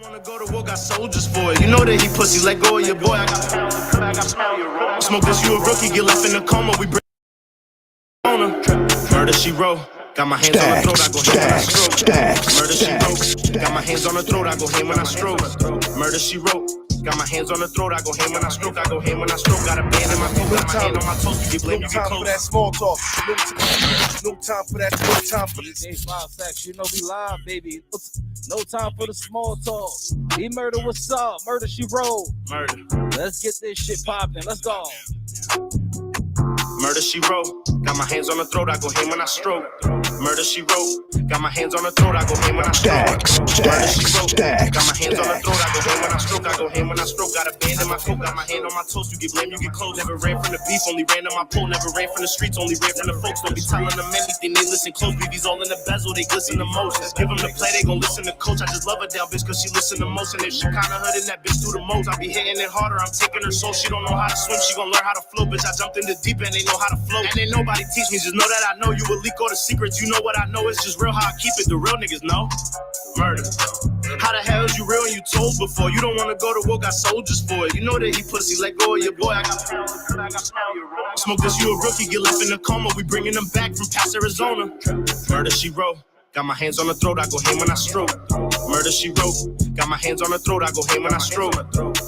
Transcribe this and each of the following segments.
Wanna go to war, got soldiers for it. You know that he pussy, let go of your boy. I got pounds of crack, I smell your roll. Smoke this, you a rookie, get left in a coma. We bring on him. Murder, she wrote. Got my hands on her throat, I go ham when I stroke. Murder, she wrote. Got my hands on her throat, I go ham when I stroke. Murder, she wrote. Got my hands on her throat, I go ham when I stroke. I go ham when I stroke. Got a band in my coat, got my hand on my toes. You get blame, you get close. No time for that small talk. No time for that. No time for this. Hey, Wild Sex, you know we live, baby. No time for the small talk. He murder, what's up? Murder, she wrote. Murder. Let's get this shit popping. Let's go. Murder, she wrote. Got my hands on her throat, I go ham when I stroke. Murder, she wrote. Got my hands on her throat, I go ham when I stroke. Murder, she wrote. Got my hands on her throat, I go ham when I stroke. I go ham when I stroke. Got a band in my coat, got my hand on my toes. You get blame, you get close. Never ran from the beef, only ran on my pole. Never ran from the streets, only ran from the folks. Don't be telling them anything, they listen close. BB's all in the bezel, they glisten the most. Give them the play, they gon' listen to coach. I just love her down, bitch, cause she listen the most. And if she kinda hoodin' that bitch through the most, I be hitting it harder. I'm taking her soul. She don't know how to swim, she gon' learn how to flow. Bitch, I jumped in the deep end, they know how to float. And ain't nobody teach me, just know that I know you will leak all the secrets. You know what I know, it's just real how I keep it. The real niggas know. Murder. How the hell is you real and you told before? You don't wanna go to war, got soldiers for it. You know that he pussy, let go of your boy. I got pounds of crack, I smell your roll. Smoke this, you a rookie, get left in a coma. We bringing them back from past Arizona. Murder, she wrote. Got my hands on her throat, I go ham when I stroke. Murder, she wrote. Got my hands on her throat, I go ham when I stroke.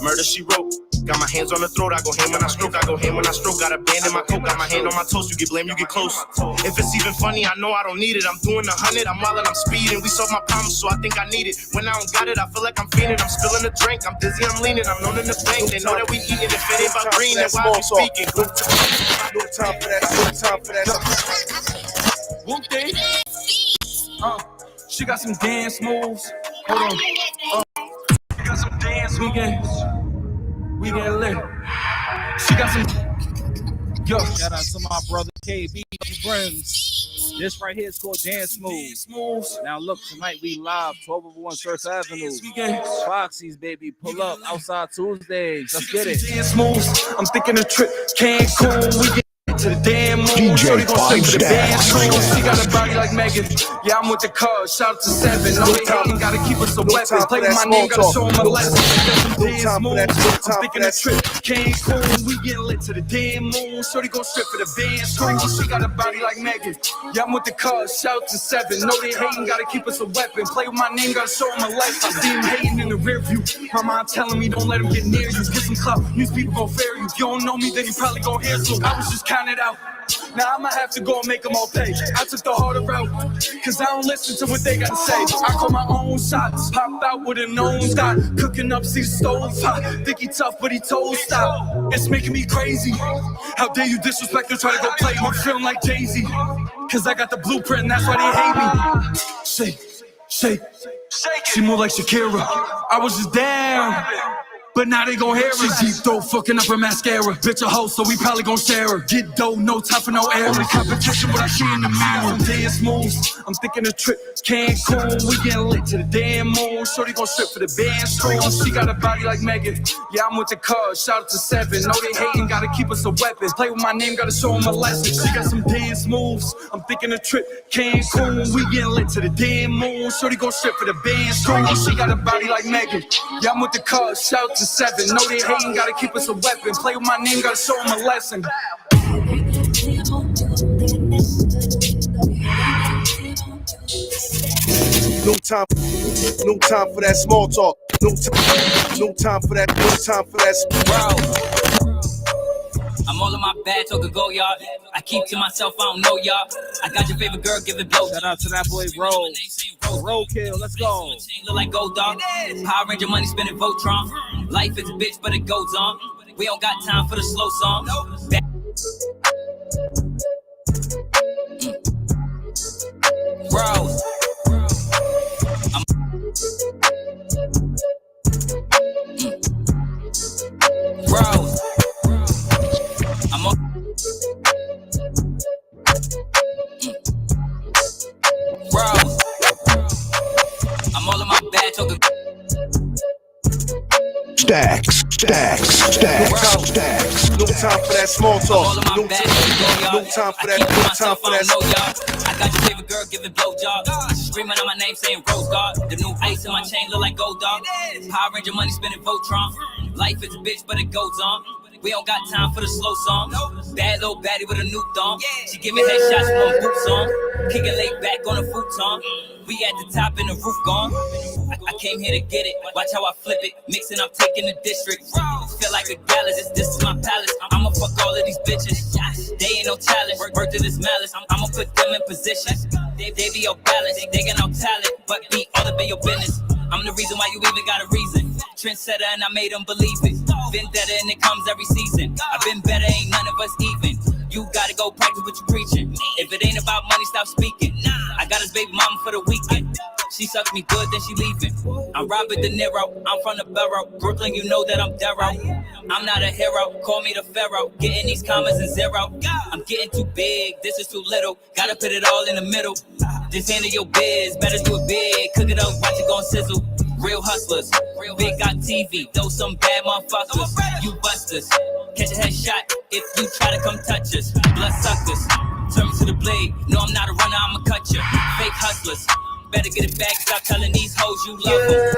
Murder, she wrote. Got my hands on her throat, I go ham when I stroke. I go ham when I stroke. Got a band in my coat, got my hand on my toes. You get blame, you get close. If it's even funny, I know I don't need it. I'm doing 100, I'm wildin', I'm speeding. We solved my problems, so I think I need it. When I don't got it, I feel like I'm fiending. I'm spilling the drink, I'm dizzy, I'm leaning. I'm known in the bank, they know that we eating. If it ain't about green, then why we speaking? No time for that. No time for that. Okay. She got some dance moves. Hold on. She got some dance moves. We get lit. She got some. Yo. Shout out to my brother KB Friends. This right here is called Dance Moves. Now look, tonight we live 1201 First Avenue. Foxy's, baby, pull up outside Tuesdays. Let's get it. Dance moves. I'm thinking a trip. Cancun. We get to the damn moon. DJ Pipes She got a body like Megan. Yeah, I'm with the cuz. Shout out to 7. No, they hating, gotta keep us a weapon. Play with my name, gotta show them a lesson. Dance moves. I'm thinking a trip. Cancun. We getting lit to the damn moon. Shorty gon' strip for the band. She got a body like Megan. Yeah, I'm with the cuz. Shout out to 7. No, they hating, gotta keep us a weapon. Play with my name, gotta show them a lesson. I see him hating in the rear view. My mom telling me don't let him get near you. Get some clout. These people gon' fear you. If you don't know me, then you probably gon' hear. So I was just counting it out. Now I'ma have to go and make them all pay. I took the harder route, cause I don't listen to what they gotta say. I call my own shots, pop out with a known stop. Cooking up, see the stove hot. Think he tough, but he told stop. It's making me crazy. How dare you disrespect and try to go play? I'm feeling like Jay-Z, cause I got the blueprint and that's why they hate me. Shake. She move like Shakira. I was just down. But now they gon' hear it. She deep throat fucking up her mascara. Bitch a hoe, so we probably gon' share her. Get dough, no time for no error. Only competition, what I see in the mirror. Dance moves, I'm thinking a trip. Cancun, we getting lit to the damn moon. Shorty gon' strip for the band stream. She got a body like Megan. Yeah, I'm with the cuz. Shout out to 7. No, they hating, gotta keep us a weapon. Play with my name, gotta show them a lesson. She got some dance moves. I'm thinking a trip. Cancun, we getting lit to the damn moon. Shorty gon' strip for the band stream. She got a body like Megan. Yeah, I'm with the cuz. Shout out to 7. No, they hating, gotta keep us a weapon. Play with my name, gotta show them a lesson. No time for that small talk. No time for that. No time for that. I'm all in my bag, talking go yard. I keep to myself, I don't know y'all. I got your favorite girl, give it blow. Shout out to that boy, Roadkill, let's go. Look like Gold Dog. Power Ranger money spinning Voltron. Life is a bitch, but it goes on. We don't got time for the slow song. Bro. Bro. I'm all in my bag, talking. Stacks. No time for that small talk. All of my No bad time for that. No time for that. I got your favorite girl giving blowjobs. Screaming on my name saying Rose God. The new ice in my chain look like gold dog. Power Ranger money spinning Voltron. Life is a bitch, but it goes on. We don't got time for the slow song. Bad little baddie with a new thong. She giving headshots from boots on. Kicking laid back on a futon. We at the top and the roof gone. I came here to get it. Watch how I flip it. Mixing up, taking the district. Feel like a galaxy. This is my palace. I'ma fuck all of these bitches. They ain't no challenge. Birth to this malice. I'ma put them in position. They be your balance. They got no talent, but be all up in your business. I'm the reason why you even got a reason. Trendsetter and I made them believe it. Vendetta and it comes every season. I've been better, ain't none of us even. You gotta go practice what you preaching. If it ain't about money, stop speaking. I got his baby mama for the weekend. She sucks me good, then she leaving. I'm Robert De Niro, I'm from the borough. Brooklyn, you know that I'm Darrow. I'm not a hero, call me the pharaoh. Getting these commas and zero. I'm getting too big, this is too little. Gotta put it all in the middle. Just handle your biz, better do it big. Cook it up, watch it gon' sizzle. Real hustlers, real big got TV. Those some bad motherfuckers, you busters. Catch a headshot if you try to come touch us. Blood suckers, turn me to the blade. No, I'm not a runner, I'ma cut you. Fake hustlers, better get it back. Stop telling these hoes you love them.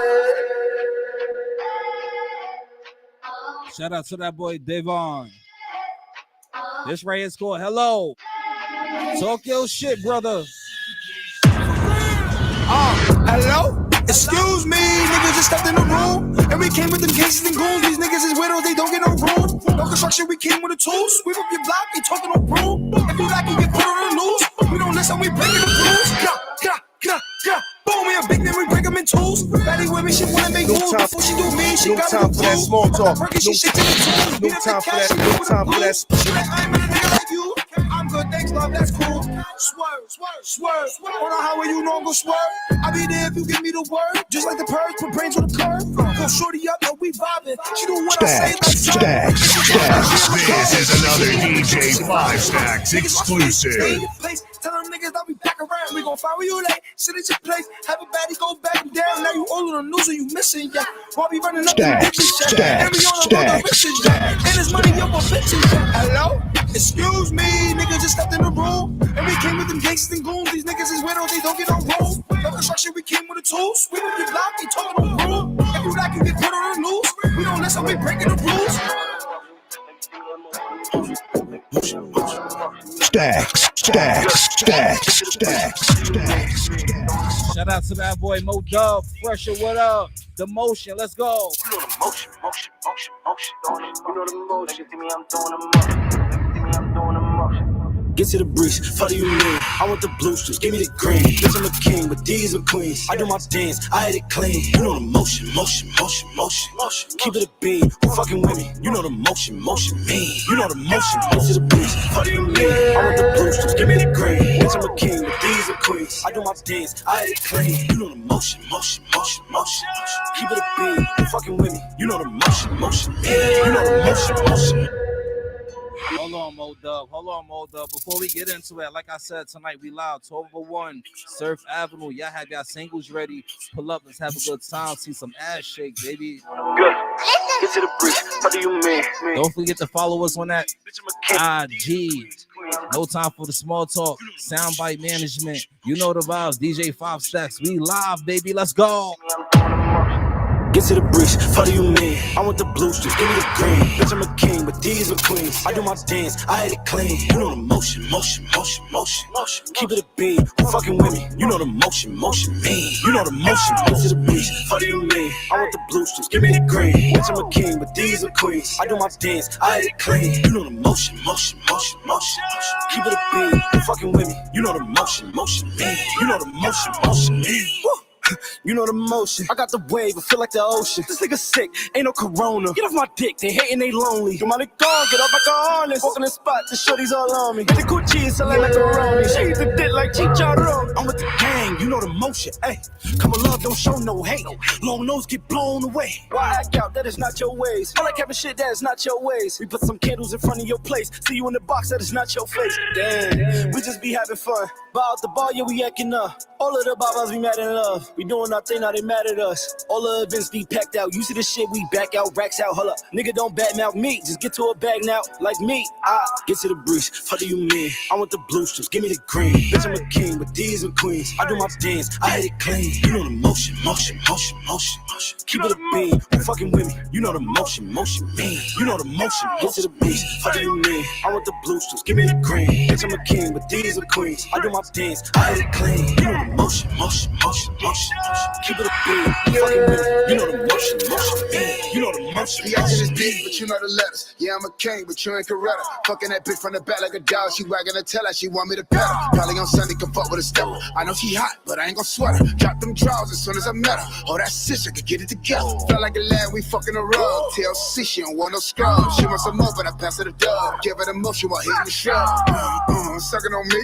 Shout out to that boy Devon. This right here is called Hello. Talk your shit, brother. Hello? Excuse me, niggas just stepped in the room. And we came with them gangsters and goons. These niggas is widows, they don't get no room. No construction, we came with the tools. Sweep up your block, you talking no broom. If you like it, get put on the loose. We don't listen, we breaking the rules. Boom, we a big man, we break them in twos. Betty with me, she wanna make moves. Before she do me, she got time for that small talk. No time for that. No time for that. I'm a nigga like you. I'm good, thanks, love, that's cool. Swerve. On the highway, you know I'm gon' swerve. I'll be there if you give me the word. Just like the purge, put brains on the curve. Go shorty up, and we vibing. She do what I say, like Stacks. This is another DJ 5 Stacks exclusive. Tell them niggas that we back around. We gon' find where you lay. Sit at your place. Have a baddie go back and down. Now you all on the news and you missing, yeah. While we running up the bitches, yeah. And we on the riches, yeah. And it's money up on bitches, yeah. Hello? Excuse me, niggas just stepped in the room. And we came with them gangsters and goons. These niggas is widows, they don't get no room. No construction, we came with the tools. Sweep up your block, they talking no broom. If you like, you get put on the news. We don't listen, we breaking the rules. Stacks. Shout out to that boy Mo Dub. Fresher, what up? The motion, let's go. You know the motion. You know the motion. See me, I'm doing the motion. Get to the breeze, fuck you mean? I want the blue streets, give me the green. Bitch, I'm a king, but these are queens. I do my dance, I hit it clean. You know the motion. Keep it a beam, who fucking with me? You know the motion, mean. You know the motion, get to the breeze, fuck you mean? I want the blue streets, give me the green. Bitch, I'm a king, but these are queens. I do my dance, I hit it clean. You know the motion. Keep it a beam, who fucking with me? You know the motion, mean. You know the motion. Hold on, Mo Dub. Before we get into it, like I said, tonight we live 1201 Surf Avenue. Y'all have y'all singles ready. Pull up, let's have a good time. See some ass shake, baby. Good. Get to the breeze. What do you mean? Don't forget to follow us on that IG. No time for the small talk. Soundbite management. You know the vibes. DJ 5 Stacks. We live, baby. Let's go. Get to the breeze, fuck do you mean? I want the blue streets, give me the green. Bitch, I'm a king, but these are queens. I do my dance, I hit it clean. You know the motion. Keep it a beam, who fucking with me? You know the motion, mean. You know the motion, get to the breeze, fuck do you mean? I want the blue streets, give me the green. Bitch, I'm a king, but these are queens. I do my dance, I hit it clean. You know the motion. Keep it a beam, who fucking with me? You know the motion, mean. You know the motion, mean. Woo. You know the motion. I got the wave, I feel like the ocean. This nigga sick, ain't no corona. Get off my dick, they hating, they lonely. You money gone, get up like a harness. Walking in spot, the shorties all on me. Get the Gucci and selling like macaroni. Shades the dick like Chicharron. I'm with the gang, you know the motion. Hey, come on, love, don't show no hate. Long nose get blown away. Why act out? That is not your ways. I like having shit that is not your ways. We put some candles in front of your place. See you in the box, that is not your face. Damn, we just be having fun. About the ball, yeah, we acting up. All of the bobbers, we mad in love. We doing our thing, now they mad at us. All the events be packed out. You see the shit, we back out, racks out, hold up. Nigga, don't badmouth me. Just get to a bag now, like me. I get to the breeze. What do you mean? I want the blue strips, give me the green. Bitch, I'm a king with these and queens. I do my dance, I hit it clean. You know the motion, motion, motion, motion, motion. Keep it a beam, you fucking with me. You know the motion, motion, mean. You know the motion, get to the beach. What do you mean? I want the blue strips, give me the green. Bitch, I'm a king with these and queens. I do my dance, I hit it clean. You know the motion, motion, motion, motion, motion. Keep it a beam, you fucking with me. You know the motion, motion, mean. You know the motion. The action is big, but you know the letters. Yeah, I'm a king, but you ain't Coretta. Fucking that bitch from the back like a dog. She wagging her tail like she want me to pet her. Probably on Sunday, can fuck with a stepper. I know she hot, but I ain't gon' sweat her. Drop them drawers as soon as I met her. Oh, that sister could get it together. Felt like a lad, we fucking a rug. TLC, she don't want no scrub. She wants some more, but I pass her the dub. Give her the motion while hitting the shrub. Sucking on me,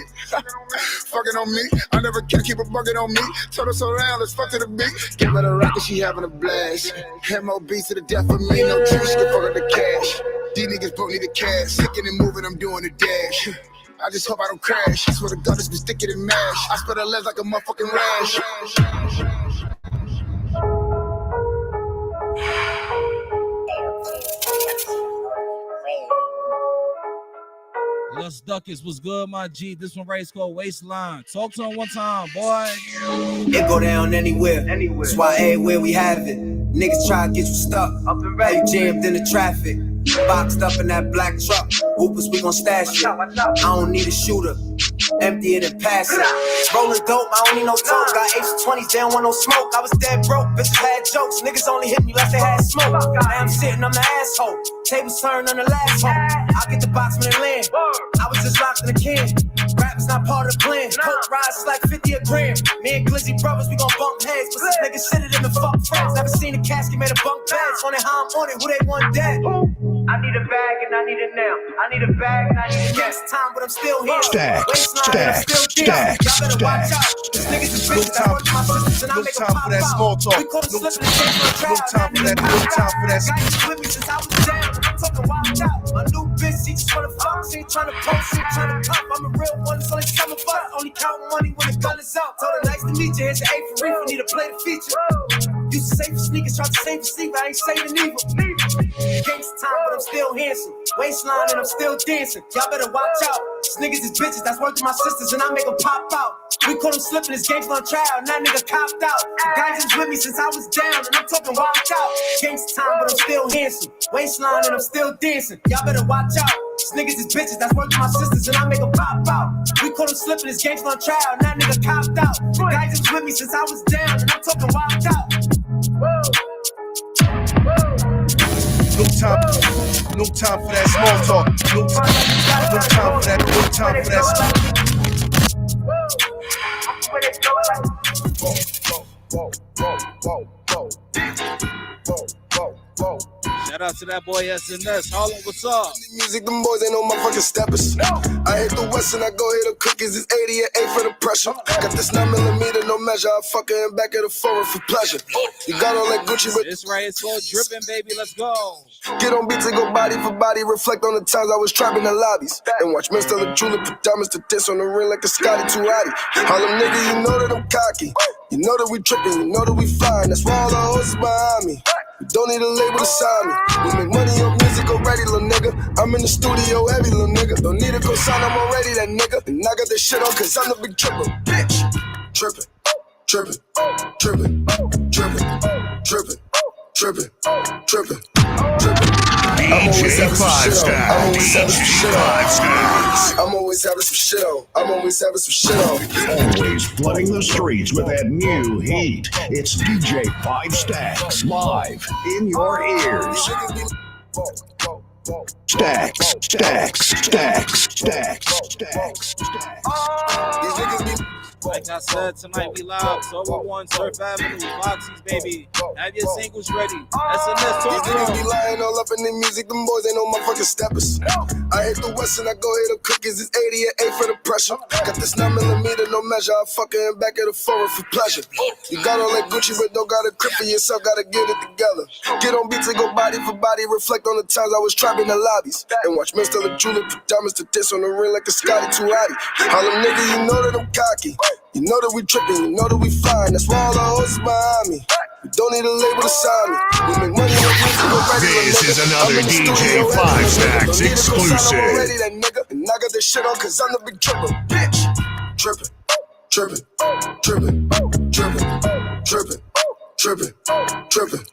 fucking on me. I never can keep a bucket on me. Turn us around, let's fuck to the beat. Give her the rocket, she having a blast. MOB to the death of me, no juice, can fuck up the cash. These niggas both need the cash. Sticking and moving, I'm doing the dash. I just hope I don't crash. I swear to God, this be sticking and mash. I spread her legs like a motherfucking rash. Lus Duckets was good, my G. This one right is called Waistline. Talk to him one time, boy. It go down anywhere. That's why everywhere we have it. Niggas try to get you stuck. How you jammed in the traffic. Boxed up in that black truck. Hoopers, we gon' stash it. I don't need a shooter. Empty it and pass it. Rolling dope, I don't need no toke. Got H20s, they don't want no smoke. I was dead broke, bitches had jokes. Niggas only hit me like they had smoke. Now I'm sitting on the asshole. Tables turned on the last home. I get the box when it land. I was just locked in the can. Rap is not part of the plan. Coke rides like 50 a gram. Me and Glizzy brothers, we gon' bump heads. But this nigga shit it in the fuck friends. Never seen a casket made a bunk beds. On it, how I'm on it, who they want dead? I need a bag and I need it now. I need a bag and I need it next time, but I'm still here. Stacks, stacks, stacks, Y'all better watch out. This nigga's a bitch that hurt my sisters and I make a pop out. We call it slipping and taking a trap. No time for that. Guys with me since I was down. I'm talking wild out. My new bitch, she just wanna fuck. She ain't tryna post, she ain't tryna cuff. I'm a real one, so it's some of us. Only count money when the gun is out. Told her nice to meet you. Here's the A for reef. Need to play the feature. Used to save for sneakers, tried to save for sleep. I ain't saving either. Gangsta time, but I'm still handsome. Waistline and I'm still dancing. Y'all better watch out. These niggas is bitches, that's worth to my sisters, and I make them pop out. We call them slipping, this game's on trial, and that nigga copped out. Guys is with me since I was down, and I'm talking watch out. Gangsta time, but I'm still handsome. Waistline and I'm still dancing. Y'all better watch out. These niggas is bitches, that's worth to my sisters, and I make them pop out. We call them slipping, this game's on trial, and that nigga copped out. Guys is with me since I was down, and I'm talking watch out. No time for that small talk. No time for that. No time for that. Shout out to that boy SNS. Harlem, what's up? Music, them boys ain't no motherfucking steppers. I hit the West and I go hit the cookies. It's 80 and 8 for the pressure. Got this 9mm, no measure. I fuck her in back of the forward for pleasure. You got all that Gucci, but this right is called Drippin', baby. Let's go. Get on beats and go body for body. Reflect on the times I was trapping the lobbies. And watch men steal the jeweler, put diamonds to this on the ring like a Scotty Turati. All them niggas, you know that I'm cocky. You know that we trippin', you know that we flying. That's why all the hoes is behind me. You don't need a label to sign me. We make money on music already, little nigga. I'm in the studio heavy, little nigga. Don't need a co-sign, I'm already that nigga. And I got this shit on cause I'm the big tripper. Bitch. Trippin', trippin', trippin', trippin', trippin', trippin', trippin', trippin'. I'm always having some shit on. I'm always having some shit on. I'm always having some shit on. I'm always having some shit on. Always flooding the streets with that new heat. It's DJ 5 Stacks live in your ears. Stacks, stacks, stacks, stacks, stacks, stacks. These niggas be Like I said, tonight we live, Sober One, Surf Avenue, Foxy's, baby. Have your singles ready. SNS, talk to Niggas be them. lying all up in the music, them boys ain't no motherfucking steppers. I hit the west and I go hit the cookies, it's 80 and 8 for the pressure. Got this 9mm, no measure, I fuck her in back of the forward for pleasure. You got all that Gucci, but don't got a grip for yourself, gotta get it together. Get on beats and go body for body, reflect on the times I was trapping the lobbies. And watch men still the jewelry, put diamonds to this on the ring like a Scotty Tuati. All them niggas, you know that I'm cocky. You know that we trippin', you know that we flying. That's why all the hoes behind me. We don't need a label to sign me. We make money on music already. This is another DJ 5 Stacks exclusive. Already, that nigga. And I got this shit on cause I'm the big tripper. Bitch. Trippin', trippin', trippin', trippin', trippin', trippin', trippin',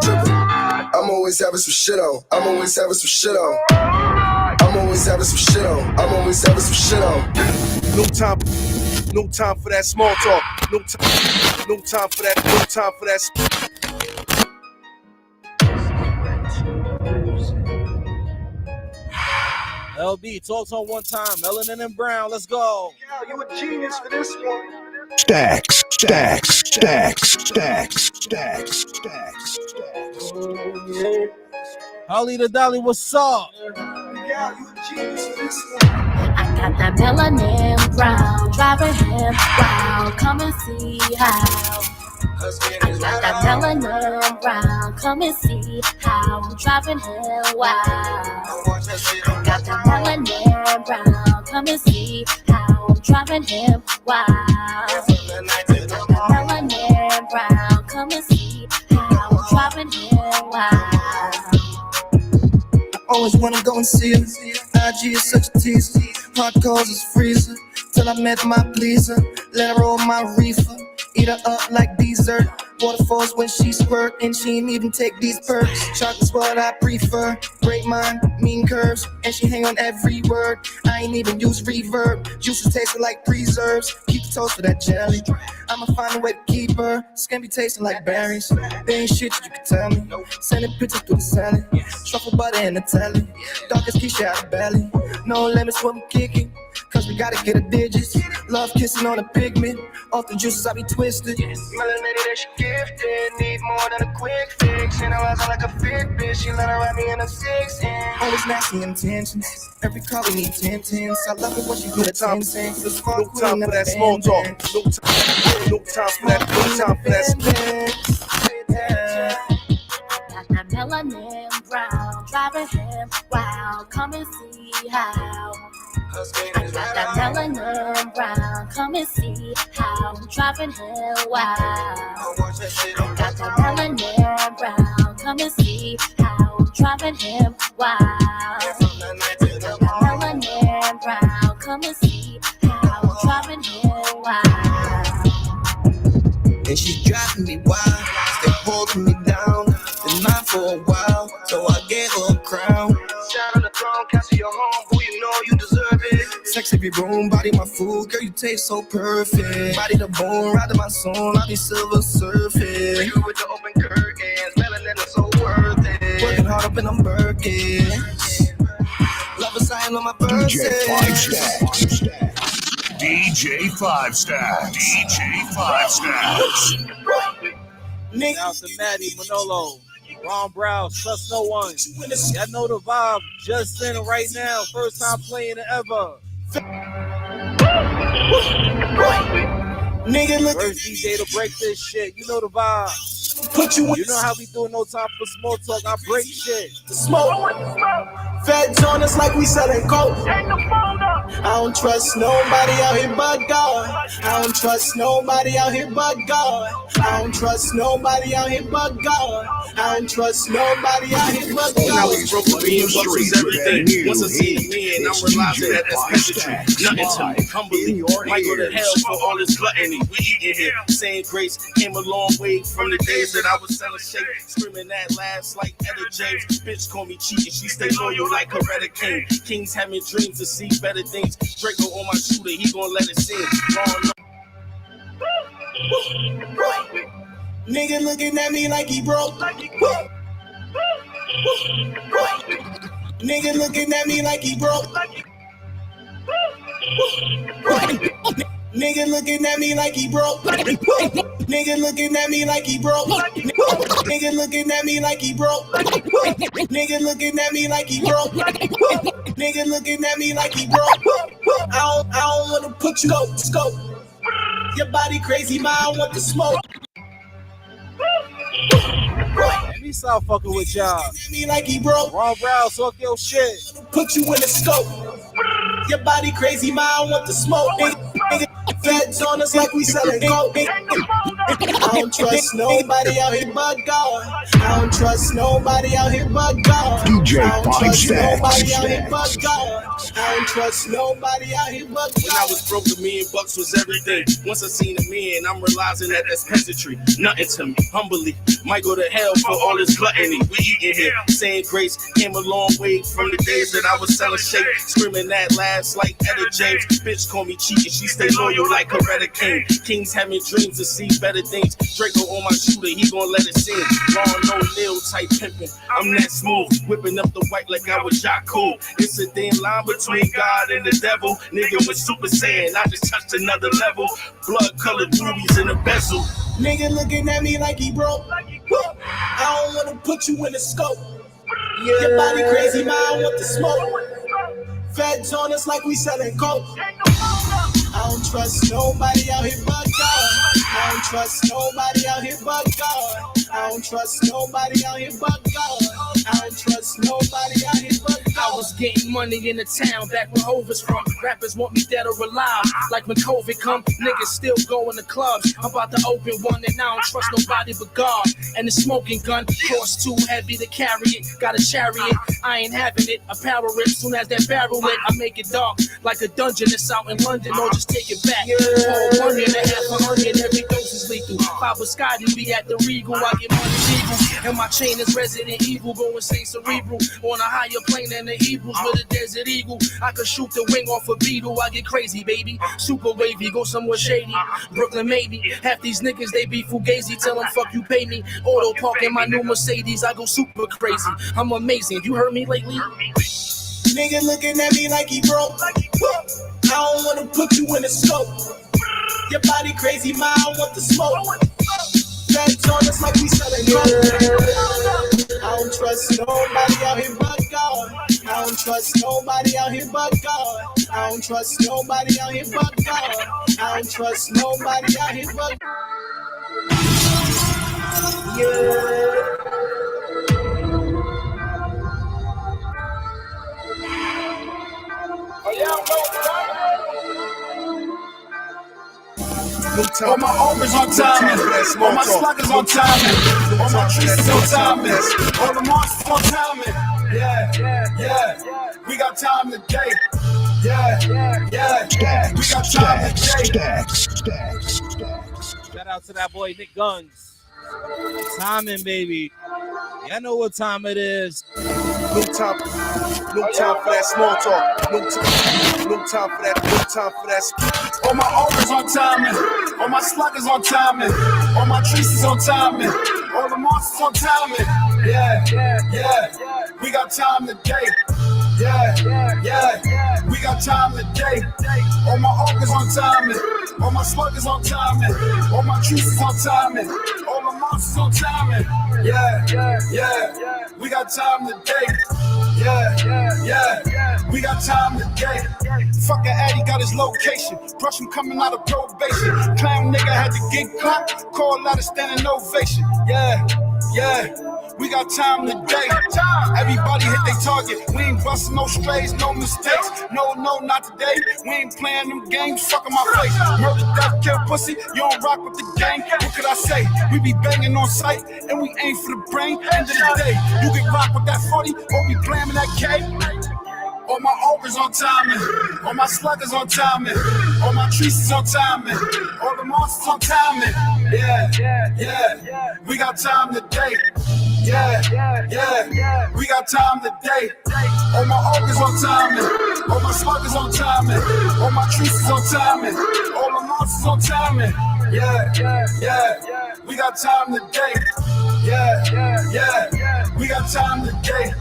trippin'. I'm always having some shit on. I'm always having some shit on. I'm always having some shit on. I'm always having some shit on. No time for that small talk. No time for that. No time for that. LB, talk to him one time. Melanin and Brown, let's go. Yeah, you a genius for this one. Stacks, stacks, stacks, stacks, stacks, stacks, stacks. Holly the Dolly, what's up? Yeah, you a genius for this one. I got that melanin brown, driving him wild. Come and see how. I got that melanin brown, come and see how I'm driving him wild. I got that melanin brown, come and see how I'm driving him wild. I got that melanin brown, come and see how I'm driving him wild. Always wanna go and see her. IG is such a teaser. Hot calls is freezer. Till I met my pleaser. Let her roll my reefer. Eat her up like dessert. Waterfalls when she squirt. And she ain't even take these perks. Chocolate's what I prefer. Great mind, mean curves. And she hang on every word. I ain't even use reverb. Juices tasting like preserves. Keep the toast for that jelly. I'ma find a way to keep her. Skin be tasting like berries. There ain't shit you can tell me. Sending pictures through the salad. Truffle butter in the telly. Darkest Keisha out of belly. No limits when we kicking. Cause we gotta get a digits. Love kissing on a pigment. Off the juices I be twisted. Melanated that she gifted. Need more than a quick fix. And I rise like a fit bitch. She let her ride me in a 6. Always nasty intentions. Every call we need 10 tens. I love it when she good at 10 cents. The small No time for that small talk. No time for that. No time for that. Got that melanin brown, driving him wild. Come and see how. I got that melanin brown, come and see how I'm driving him wild. I got that melanin brown, come and see how I'm driving him wild. I got that melanin brown, come and see how I'm driving him wild. And she's driving me wild, stay holding me down. Been mine for a while, so I gave her a crown. Shout on the throne, castle your home, who you know you deserve it. Sex every room, body my food, girl you taste so perfect. Body the bone, ride to my soul, I be silver surface. You with the open curtains, melanin is so worth it. Working hard up in them Birkins. Love a sign on my birthday. DJ 5 Stacks. DJ 5 Stacks. Shout out to Maddie, Manolo, Ron Brown, Trust No One. Y'all know the vibe. Just in right now. First time playing it ever. Nigga, look. First DJ to break this shit. You know the vibe. You know how we do no time for small talk. I break shit. Smoke. Feds on us like we selling coke. I don't trust nobody out here but God. I don't trust nobody out here but God. I don't trust nobody out here but God. I don't trust nobody out here but God. Now we broke being bucks is everything. Once I see me and I'm realizing that that's peasantry. Nothing to me, humbly. Might go to hell for all this gluttony. We eating here. Saying grace came a long way from the days that I was selling shake. Screaming that last like Etta James. Bitch call me cheating. She stay loyal like Coretta King. Kings having dreams to see better things. Draco on my shooter, he gon' let it sing. Nigga looking at me like he broke. Nigga looking at me like he broke. Nigga looking at me like he broke. Nigga looking at me like he broke. Nigga looking at me like he broke. Nigga looking at me like he broke. Nigga looking at me like he broke. I don't wanna put you scope. Your body crazy, man. I want the smoke. Let me stop fucking with y'all. Me like he broke. Ron Brown, talk your shit. Put you in the scope. Your body crazy, man. I want the smoke. Nigga, feds on us like we selling gold. I don't trust nobody out here but God. I don't trust nobody out here but God. DJ I don't 5 trust Stacks. nobody out here but God. I don't trust nobody out here but God. When I was broke, $1 million was everything. Once I seen a man, I'm realizing that that's peasantry. Nothing to me, humbly. Might go to hell for all this gluttony. We eating here, saying grace. Came a long way from the days that I was selling shake, screaming that last like Etta James. Bitch call me cheating, she stay loyal like Coretta King. Kings having dreams to see better things. Draco on my shooter, he gon' let it sing. Long no nail type pimpin'. I'm that smooth, whipping up the white like I was Jacques Cool. It's a thin line between God and the devil. Nigga with Super Saiyan, I just touched another level. Blood colored rubies in a bezel. Nigga looking at me like he broke. I don't wanna put you in the scope. Your body crazy, man. I want the smoke. Feds on us like we selling coke. I don't trust nobody out here but God. I don't trust nobody out here but God. I don't trust nobody out here but God. I don't trust nobody out here but God. I was getting money in the town back when Hov was from. Rappers want me dead or alive. Like when COVID come, niggas still going to clubs. I'm about to open one and I don't trust nobody but God. And the smoking gun costs too heavy to carry it. Got a chariot, I ain't having it. A power rip, soon as that barrel lit, I make it dark like a dungeon that's out in London. Or just take it back. For 1 and a half, 100, every dose is lethal. Papa Scotty be at the Regal, I get money legal. And my chain is Resident Evil, going Saint Cerebral. On a higher plane than the Hebrews with a Desert Eagle. I could shoot the wing off a beetle, I get crazy, baby. Super wavy, go somewhere shady. Brooklyn maybe. Half these niggas, they be fugazi. Tell them fuck you pay me. Auto park in my new Mercedes, I go super crazy. I'm amazing, you heard me lately? Nigga looking at me like he broke. I don't wanna put you in the scope. Your body crazy, man. I want the smoke. Feds on us like we selling coke. I don't trust nobody out here but God. I don't trust nobody out here but God. I don't trust nobody out here but God. I don't trust nobody out here but God. All my overs on timing, all my sluggers on timing, all my trees on timing, all the monsters on timing. Yeah, we got time today. Yeah, we got time today. Shout out to that boy Nick Guns. Timing, baby. Y'all know what time it is. No time for that small talk. No time for that. All my overs on timing, all my sluggers on timing, all my trees on timing, all the monsters on timing. Yeah, we got time today. Yeah, we got time today. All my overs on timing, all my sluggers on timing, all my trees on timing, all the monsters on timing. Yeah, we got time today. Yeah, we got time today. Fucking Addy got his location. Brush him coming out of probation. Clown nigga had to get caught. Call out a standing ovation. Yeah, we got time today. Everybody hit their target. We ain't busting no strays, no mistakes. No, not today. We ain't playing them games. Fucking my face. Murder, death, kill, pussy. You don't rock with the gang. What could I say? We be banging on sight and we aim for the brain. End of the day, you get rocked with that 40 or we blamming that K. All my overs on timing, all my sluggers on timing, all my trees on timing, all the monsters on timing. Yeah, we got time today. Yeah, we got time today. All my overs on timing, all my sluggers on timing, all my trees on timing, all the monsters on timing. Yeah, we got time today. Yeah, we got time today.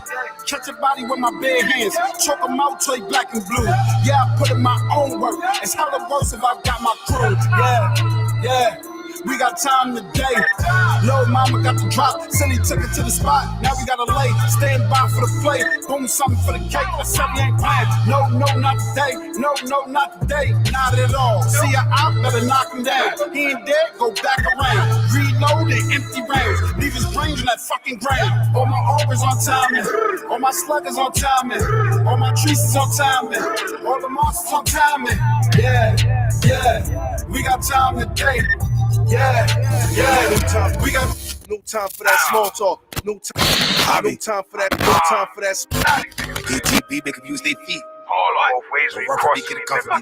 Catch your body with my bare hands. Choke him out till he black and blue. Yeah, I put in my own work. It's hella worse if I got my crew. Yeah. We got time today. Lil' mama got the drop. Cindy took it to the spot. Now we gotta lay. Stand by for the play. Boom, something for the cake. I said we ain't playing. No, not today. No, not today. Not at all. See ya out, better knock him down. He ain't dead, go back around. Reload and empty rounds. Leave his brains in that fucking ground. All my overs on timing. All my sluggers on timing. All my trees on timing. All the monsters on timing. Yeah. We got time today. Yeah. We got no time for that small talk. No time for that. DTB make them use their feet. All ways we cross. Get it comfortable.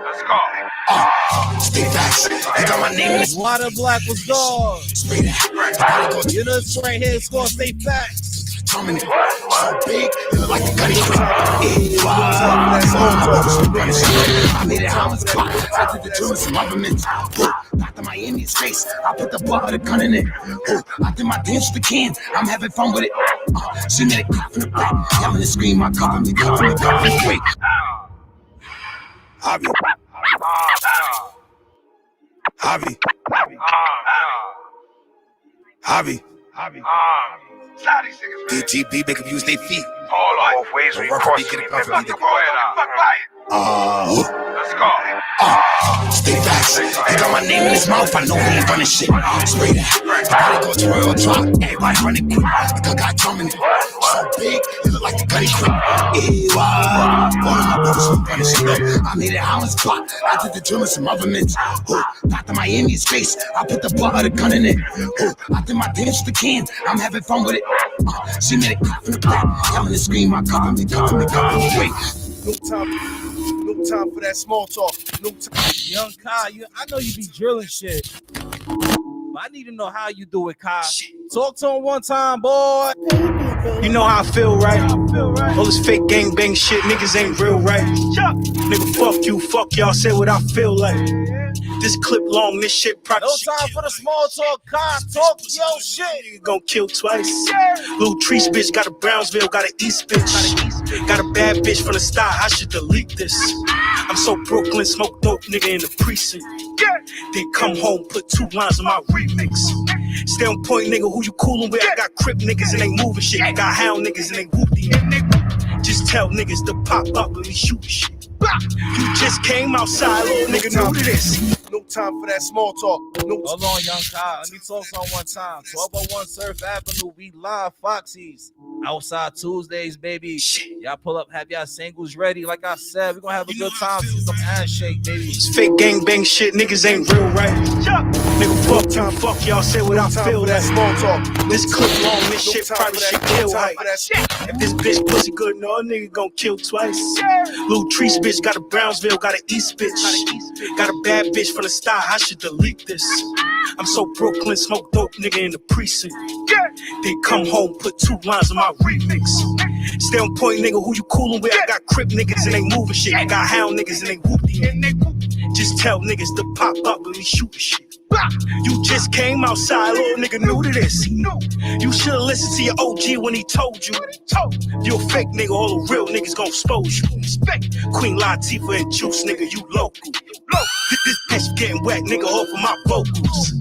Let's go. Stay fast. I got my name in this. Water Black was gone. You know this right here is called Stay Facts. So big, it look like a gunny crib. I made it how it's clock. I took the jewels from government. Dr. Miami's face. I put the butt of the gun in it. I did my dance with the can. I'm having fun with it. She made it clap in the back. I'm gonna scream my cover me. Wait. Javi. DTB make them use their feet. All ways we cross. Let's go. Stay fast. He got my name in his mouth. I know he ain't running shit. Spray that. Gotta go to Royal Drop. Everybody running quick. The gun got drum in it. So big, it look like the gunny crib. All of my brothers from running shit up. I made it how it's clock. I took the drill and some other mints. Dr. Miami's face. I put the butt of the gun in it. I did my dance with the can. I'm having fun with it. She made it clap in the back. I'm gonna scream my cover me. Wait. No time for that small talk. No time. Young Kai, I know you be drilling shit. But I need to know how you do it, Kai. Talk to him one time, boy. You know how I feel, right? All this fake gangbang shit, niggas ain't real, right? Nigga, fuck you, fuck y'all, say what I feel like. This clip long, this shit probably. No time for the small talk, Kai. Talk your shit. Nigga gon' kill twice. Little Trees bitch got a Brownsville, got an East bitch. Got a bad bitch from the style, I should delete this. I'm so Brooklyn, smoke dope, nigga in the precinct. Then come home, put 2 lines on my remix. Stay on point, nigga, who you coolin' with? I got Crip niggas and they moving shit. I got Hound niggas and they whoopty. Just tell niggas to pop up and we shoot shit. You just came outside, little nigga, new to this. No time for that small talk. Hold on, Young Kai. Let me talk on one time. 1201 Surf Avenue, we live, Foxy's. Outside Tuesdays, baby. Y'all pull up, have y'all singles ready. Like I said, we're gonna have a good time. See some ass shake, baby. This fake gangbang shit, niggas ain't real, right? Nigga, fuck you, fuck y'all, say what I feel that small talk. This clip long, this shit probably should kill height. If this bitch pussy good, no nigga gon' kill twice. Little Trees bitch got a Brownsville, got an East bitch. Got a bad bitch from the style, I should delete this. I'm so Brooklyn, smoke dope, nigga in the precinct. Then come home, put 2 lines on my remix. Stay on point, nigga, who you coolin' with? I got Crip niggas and they moving shit. I got Hound niggas and they whoopty. Just tell niggas to pop up and we shootin' shit. You just came outside, little nigga new to this. You should've listened to your OG when he told you. You a fake nigga, all the real niggas gon' expose you. Queen Latifah and Juice, nigga, you local. This bitch getting wet, nigga, off of my vocals.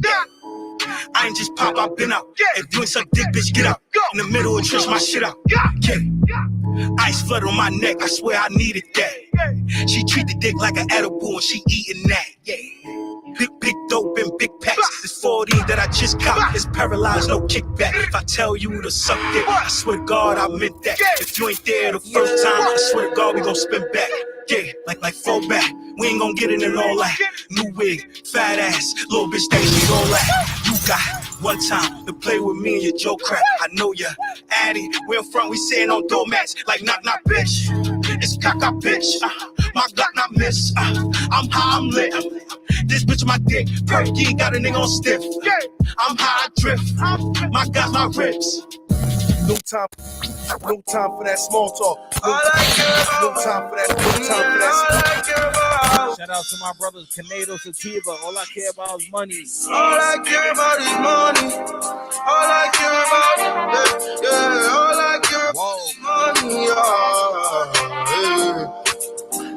I ain't just pop, I been out. If you ain't suck dick, bitch, get out. In the middle and trench my shit out. Ice flood on my neck, I swear I needed that. She treat the dick like an edible and she eating that. Big dope and big packs. This 40 that I just caught is paralyzed, no kickback. If I tell you to suck it, I swear to God I meant that. If you ain't there the first time, I swear to God we gon' spin back. Yeah, like fall back. We ain't gon' get it in all that. New wig, fat ass, little bitch that she all that. You got one time to play with me and your Joe crap. I know ya, Addy. We in front, we sitting on doormats like knock bitch. It's cock bitch. My Glock not miss. I'm high, I'm lit. This bitch my dick, perky, got a nigga on stiff. I'm high, I drift. My got my ribs. No time for that small talk. All I care about. No time for that. No time for that. All I care about. Shout out to my brothers Canado Sativa. All I care about is money. All I care about is money. All I care about, yeah. All I care about is money, yeah.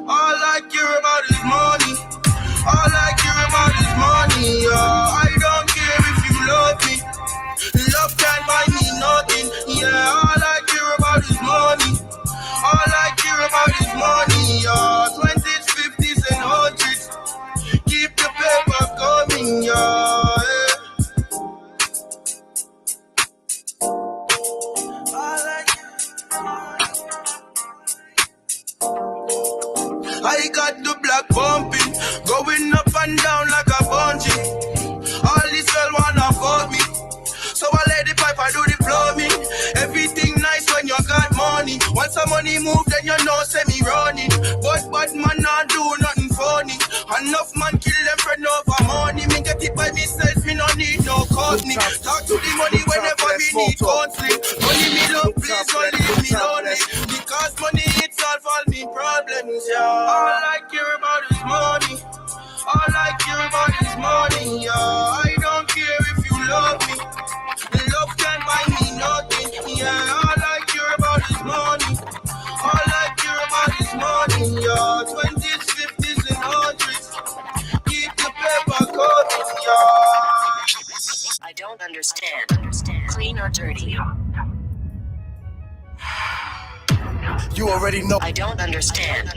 All I care about is money. All I care about is money, yeah. I don't care if you love me. Love can't buy me nothing, yeah. All I care about is money. All I care about is money, yeah. 20s, 50s, and 100s. Keep the paper coming, yeah. I got the black bumping, going up and down like a bungee. All this girl wanna fuck me, so I let the pipe, I do the plumbing. Everything nice when you got money. Once the money move, then you know say me running. But bad man not do nothing funny. Enough man kill them friend over money. Me get it by myself, me no need no company. Talk to the money whenever me need counseling. Money me love, please don't leave me lonely. Because money it solve all me problems, yeah. All I care about is money. All I care about is money, yeah. I don't care if you love me. Love can't buy me nothing, yeah. All I care about is money. All I care about is money, yeah. 20s, 50s, and 100s. Keep the paper coming, yeah. I don't understand. Clean or dirty? You already know. I don't understand.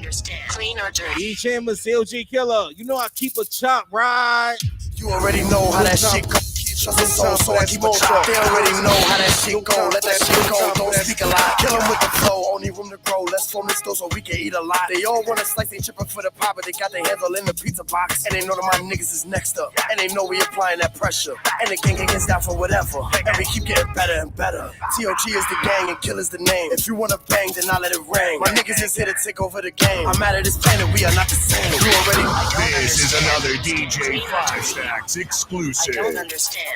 Clean or dirty? E Chambers, CLG Killer. You know I keep a chop, right? You already know how that shit go. Trust the soul, so I keep a chop. They already know how that shit go. Let that shit go, don't speak a lot. Kill them with the flow, only room to grow. Let's form this dough so we can eat a lot. They all want to slice, they tripping for the pop, but they got their hands all in the pizza box. And they know that my niggas is next up. And they know we applying that pressure. And the gang gets down for whatever. And we keep getting better and better. TOG is the gang and Kill is the name. If you wanna bang, then I'll let it ring. My niggas is here to take over the game. I'm out of this planet, we are not the same. You already know. This is another DJ 5 Stacks exclusive. I don't understand.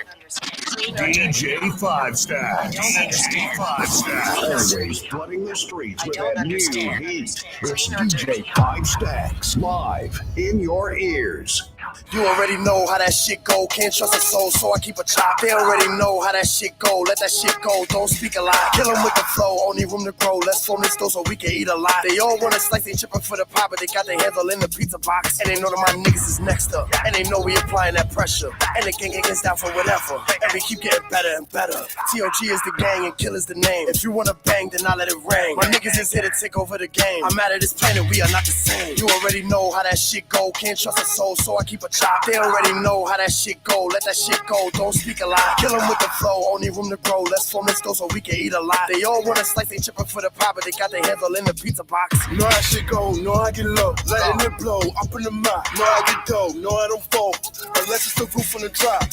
DJ 5 Stacks. DJ 5 Stacks. Always flooding the streets with that new heat. It's DJ 5 Stacks live in your ears. You already know how that shit go. Can't trust a soul, so I keep a chop. They already know how that shit go. Let that shit go, don't speak a lot. Kill them with the flow, only room to grow. Let's form this dough so we can eat a lot. They all wanna slice, they tripping for the pop, but they got their hands all in the pizza box. And they know that my niggas is next up. And they know we applying that pressure. And the gang gets down for whatever. And we keep getting better and better. TOG is the gang and Kill is the name. If you wanna bang, then I'll let it ring. My niggas is here to take over the game. I'm out of this planet, we are not the same. You already know how that shit go. Can't trust a soul, so I keep a chop. They already know how that shit go. Let that shit go, don't speak a lot. Kill them with the flow, only room to grow. Let's form this dough so we can eat a lot. They all wanna slice, they tripping for the pop, but they got their hands all in the pizza box. You know how shit go, know I get low, letting it blow, up in the mouth. Know I get dough, know I don't fall, unless it's the roof on the drop.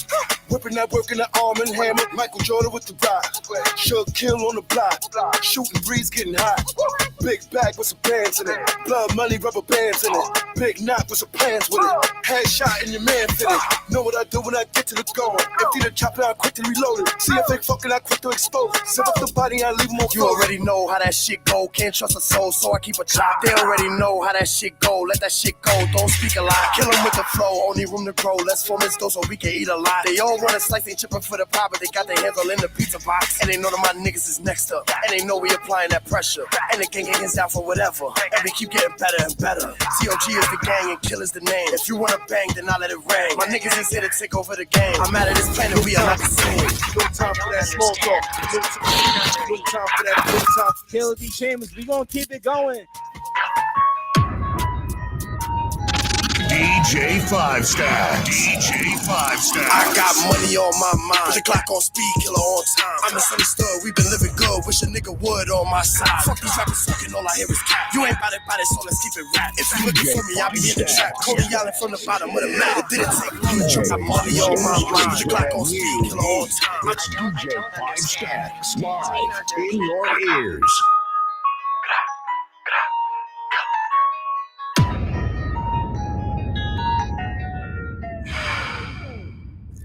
Whipping that work in the arm and hammer, Michael Jordan with the rock. Shook Kill on the block, shooting breeze getting hot. Big bag with some bands in it, blood money, rubber bands in it. Big knot with some plans with it, headshot in your man fitted. Know what I do when I get to the goal. Empty the chopper, I quick to reload it. See if they fucking, I quick to expose it. Zip up the body, I leave them on. You already know how that shit go. Can't trust a soul, so I keep a chop. They already know how that shit go. Let that shit go, don't speak a lot. Kill them with the flow, only room to grow. Let's form this dough so we can eat a lot. They all wanna slice, they tripping for the pop, but they got their hands all in the pizza box. And they know that my niggas is next up. And they know we applying that pressure. And the gang gets down for whatever. And we keep getting better and better. TOG is the gang and Kill is the name. If you wanna bang, then I'll let it ring. My niggas is here to take over the game. I'm out of this planet, we are not the same. No time for that small talk. No time for that. No time. Killer D Chambers, we gonna keep it going. DJ 5 Stacks. DJ 5 Stacks. I got money on my mind. Put the clock on speed, Killer on time. I'm misunderstood, we been living good. Wish a nigga would on my side. Fuck these rappers talking, all I hear is cap. You ain't bout it, so let's keep it rap. If you looking for me, I'll be in the trap. Cody Allen from the bottom of the map. It didn't take long to got money on my mind. Put the clock on speed, Killer on time. It's DJ 5 Stacks live in your ears.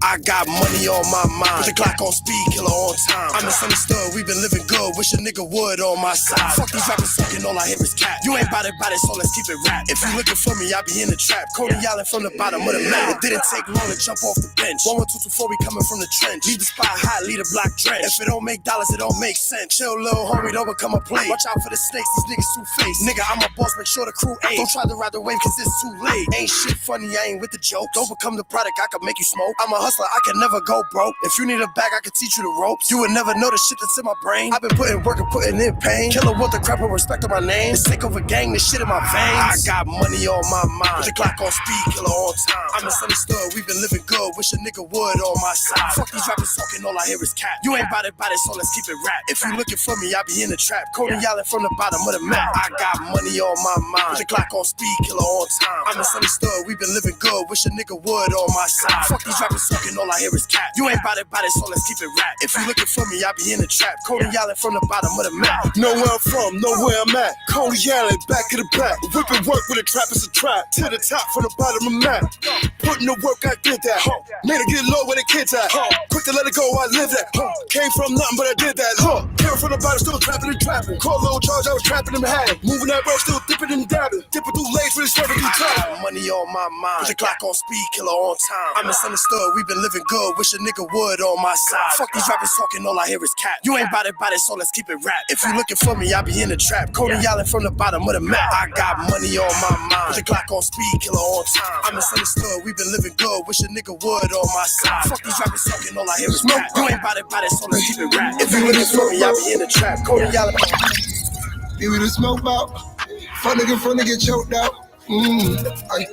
I I got money on my mind. Put the Glock on speed, killer on time. I'm misunderstood, we been living good. Wish a nigga would on my side. Fuck these rappers talking, all I hear is cat. You ain't bout it, so let's keep it rap. If you looking for me, I be in the trap. Coney Island from the bottom of the map. It didn't take long to jump off the bench. 11224, we coming from the trench. Leave the spot hot, lead a block trench. If it don't make dollars, it don't make sense. Chill, little homie, don't become a play. Watch out for the snakes, these niggas two-faced. Nigga, I'm a boss, make sure the crew ain't. Don't try to ride the wave, cause it's too late. Ain't shit funny, I ain't with the joke. Don't become the product, I can make you smoke. I'm a hustler, I can never go broke. If you need a bag, I can teach you the ropes. You would never know the shit that's in my brain. I've been putting work and putting in pain. Killer with the crap and respect on my name. It's takeover gang, this shit in my veins. I got money on my mind. Put the Glock on speed, killer on time. I'm misunderstood, we been living good. Wish a nigga would on my side. Fuck these rappers talking, all I hear is cat. You ain't bout it, so let's keep it rap. If you looking for me, I be in the trap. Coney Island from the bottom of the map. I got money on my mind. Put the Glock on speed, killer on time. I'm misunderstood, we been living good. Wish a nigga would on my side. Fuck these rappers talking, all I hear is cat. You ain't bout it, so let's keep it rap. If you looking for me, I be in the trap. Coney Island from the bottom of the map. Know where I'm from, know where I'm at. Coney Island, back of the back. Whipping work with a trap is a trap. To the top from the bottom of the map. Putting the work, I did that. Made it get low where the kids at. Quick to let it go, I live that. Came from nothing, but I did that. Came from the bottom, still trapping and trapping. Call low charge, I was trapping them had. Moving that road, still dipping and dabbing. Dipping through lanes for the serving through trap. Money on my mind. Put the Glock on speed, killer on time. I'm misunderstood, we been living good. Wish a nigga would on my side. Fuck these rappers talking, all I hear is cat. You ain't bout it, so let's keep it rap. If you looking for me, I be in the trap. Coney Island from the bottom of the map. I got money on my mind. Put the Glock on speed, killer on time. I'm misunderstood, we been living good. Wish a nigga would on my side. Fuck these rappers talking, all I hear is cat. You ain't bout it, so let's keep it rap. If you looking for me, I be in the trap. Coney Island. Give me the smoke out. Front nigga get choked out. I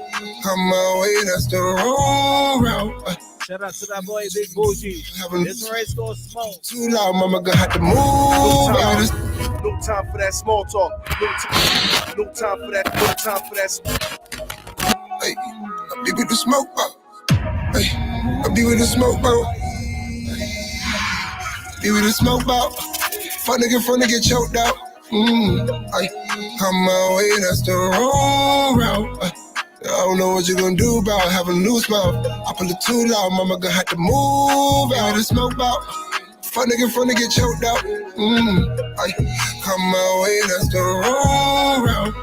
come my way, that's the wrong route. Shout out to that boy, Big Bougie. This race gonna smoke. Too loud, mama gonna have to move. No time for that small talk. No time for that. No time for that. Hey, I be with the smoke out. Hey, I be with the smoke out. Be with the smoke out. Front nigga get choked out. I come my way, that's the wrong route. I don't know what you gonna do about having a loose mouth. I pull it too loud, mama gonna have to move out. The smoke out. Front nigga get choked out. I come my way, that's the wrong route.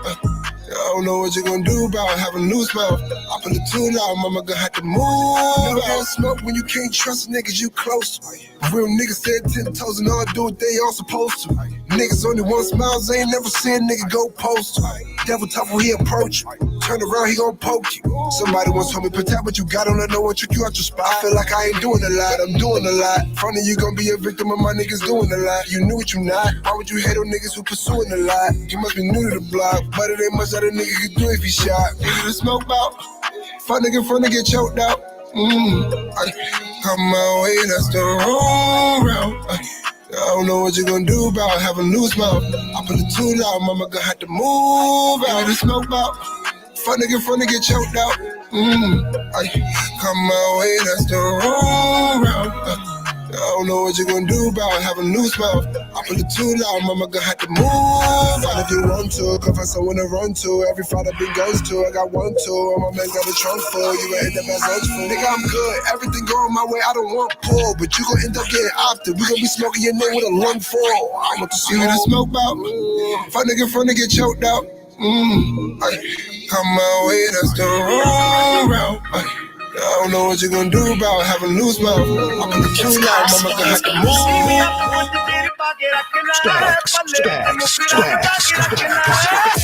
I don't know what you gonna do about having a loose mouth. I pull it too loud, mama gonna have to move out. Smoke when you can't trust niggas you close to. Real niggas said 10 toes and all do what they all supposed to. Niggas only want smiles, they ain't never seen a nigga go post. Devil tough when he approach you. Turn around, he gon' poke you. Somebody once told me, protect what you got, don't let no one trick you out your spot. I feel like I ain't doing a lot, I'm doing a lot. Front of you gon' be a victim of my niggas doing a lot. You knew what you not, why would you hate on niggas who pursuing a lot? You must be new to the block, but it ain't much that a nigga could do if he shot. Nigga the smoke out, front nigga get choked out. I come my way, that's the wrong route. I don't know what you gonna do about having a loose mouth. I put it too loud, mama gonna have to move out. The smoke out, front nigga get choked out. I come my way, that's the wrong route. I don't know what you gonna do about having a loose mouth. I put it too loud, mama gonna have to move out. If you want to, come find someone to run to. Every Friday been goes to, I got 1, 2. All my men got a trunk full, you gon' hit them as lunch full. Nigga, I'm good, everything going my way, I don't want pull. But you gon' end up getting opted. We gon' be smoking your name with a lung full. I want to see you the smoke out. Front nigga get choked out. I come my way, that's the wrong route. I don't know what you gonna do about having a loose mouth. I'm gonna too loud, mama gonna have to move.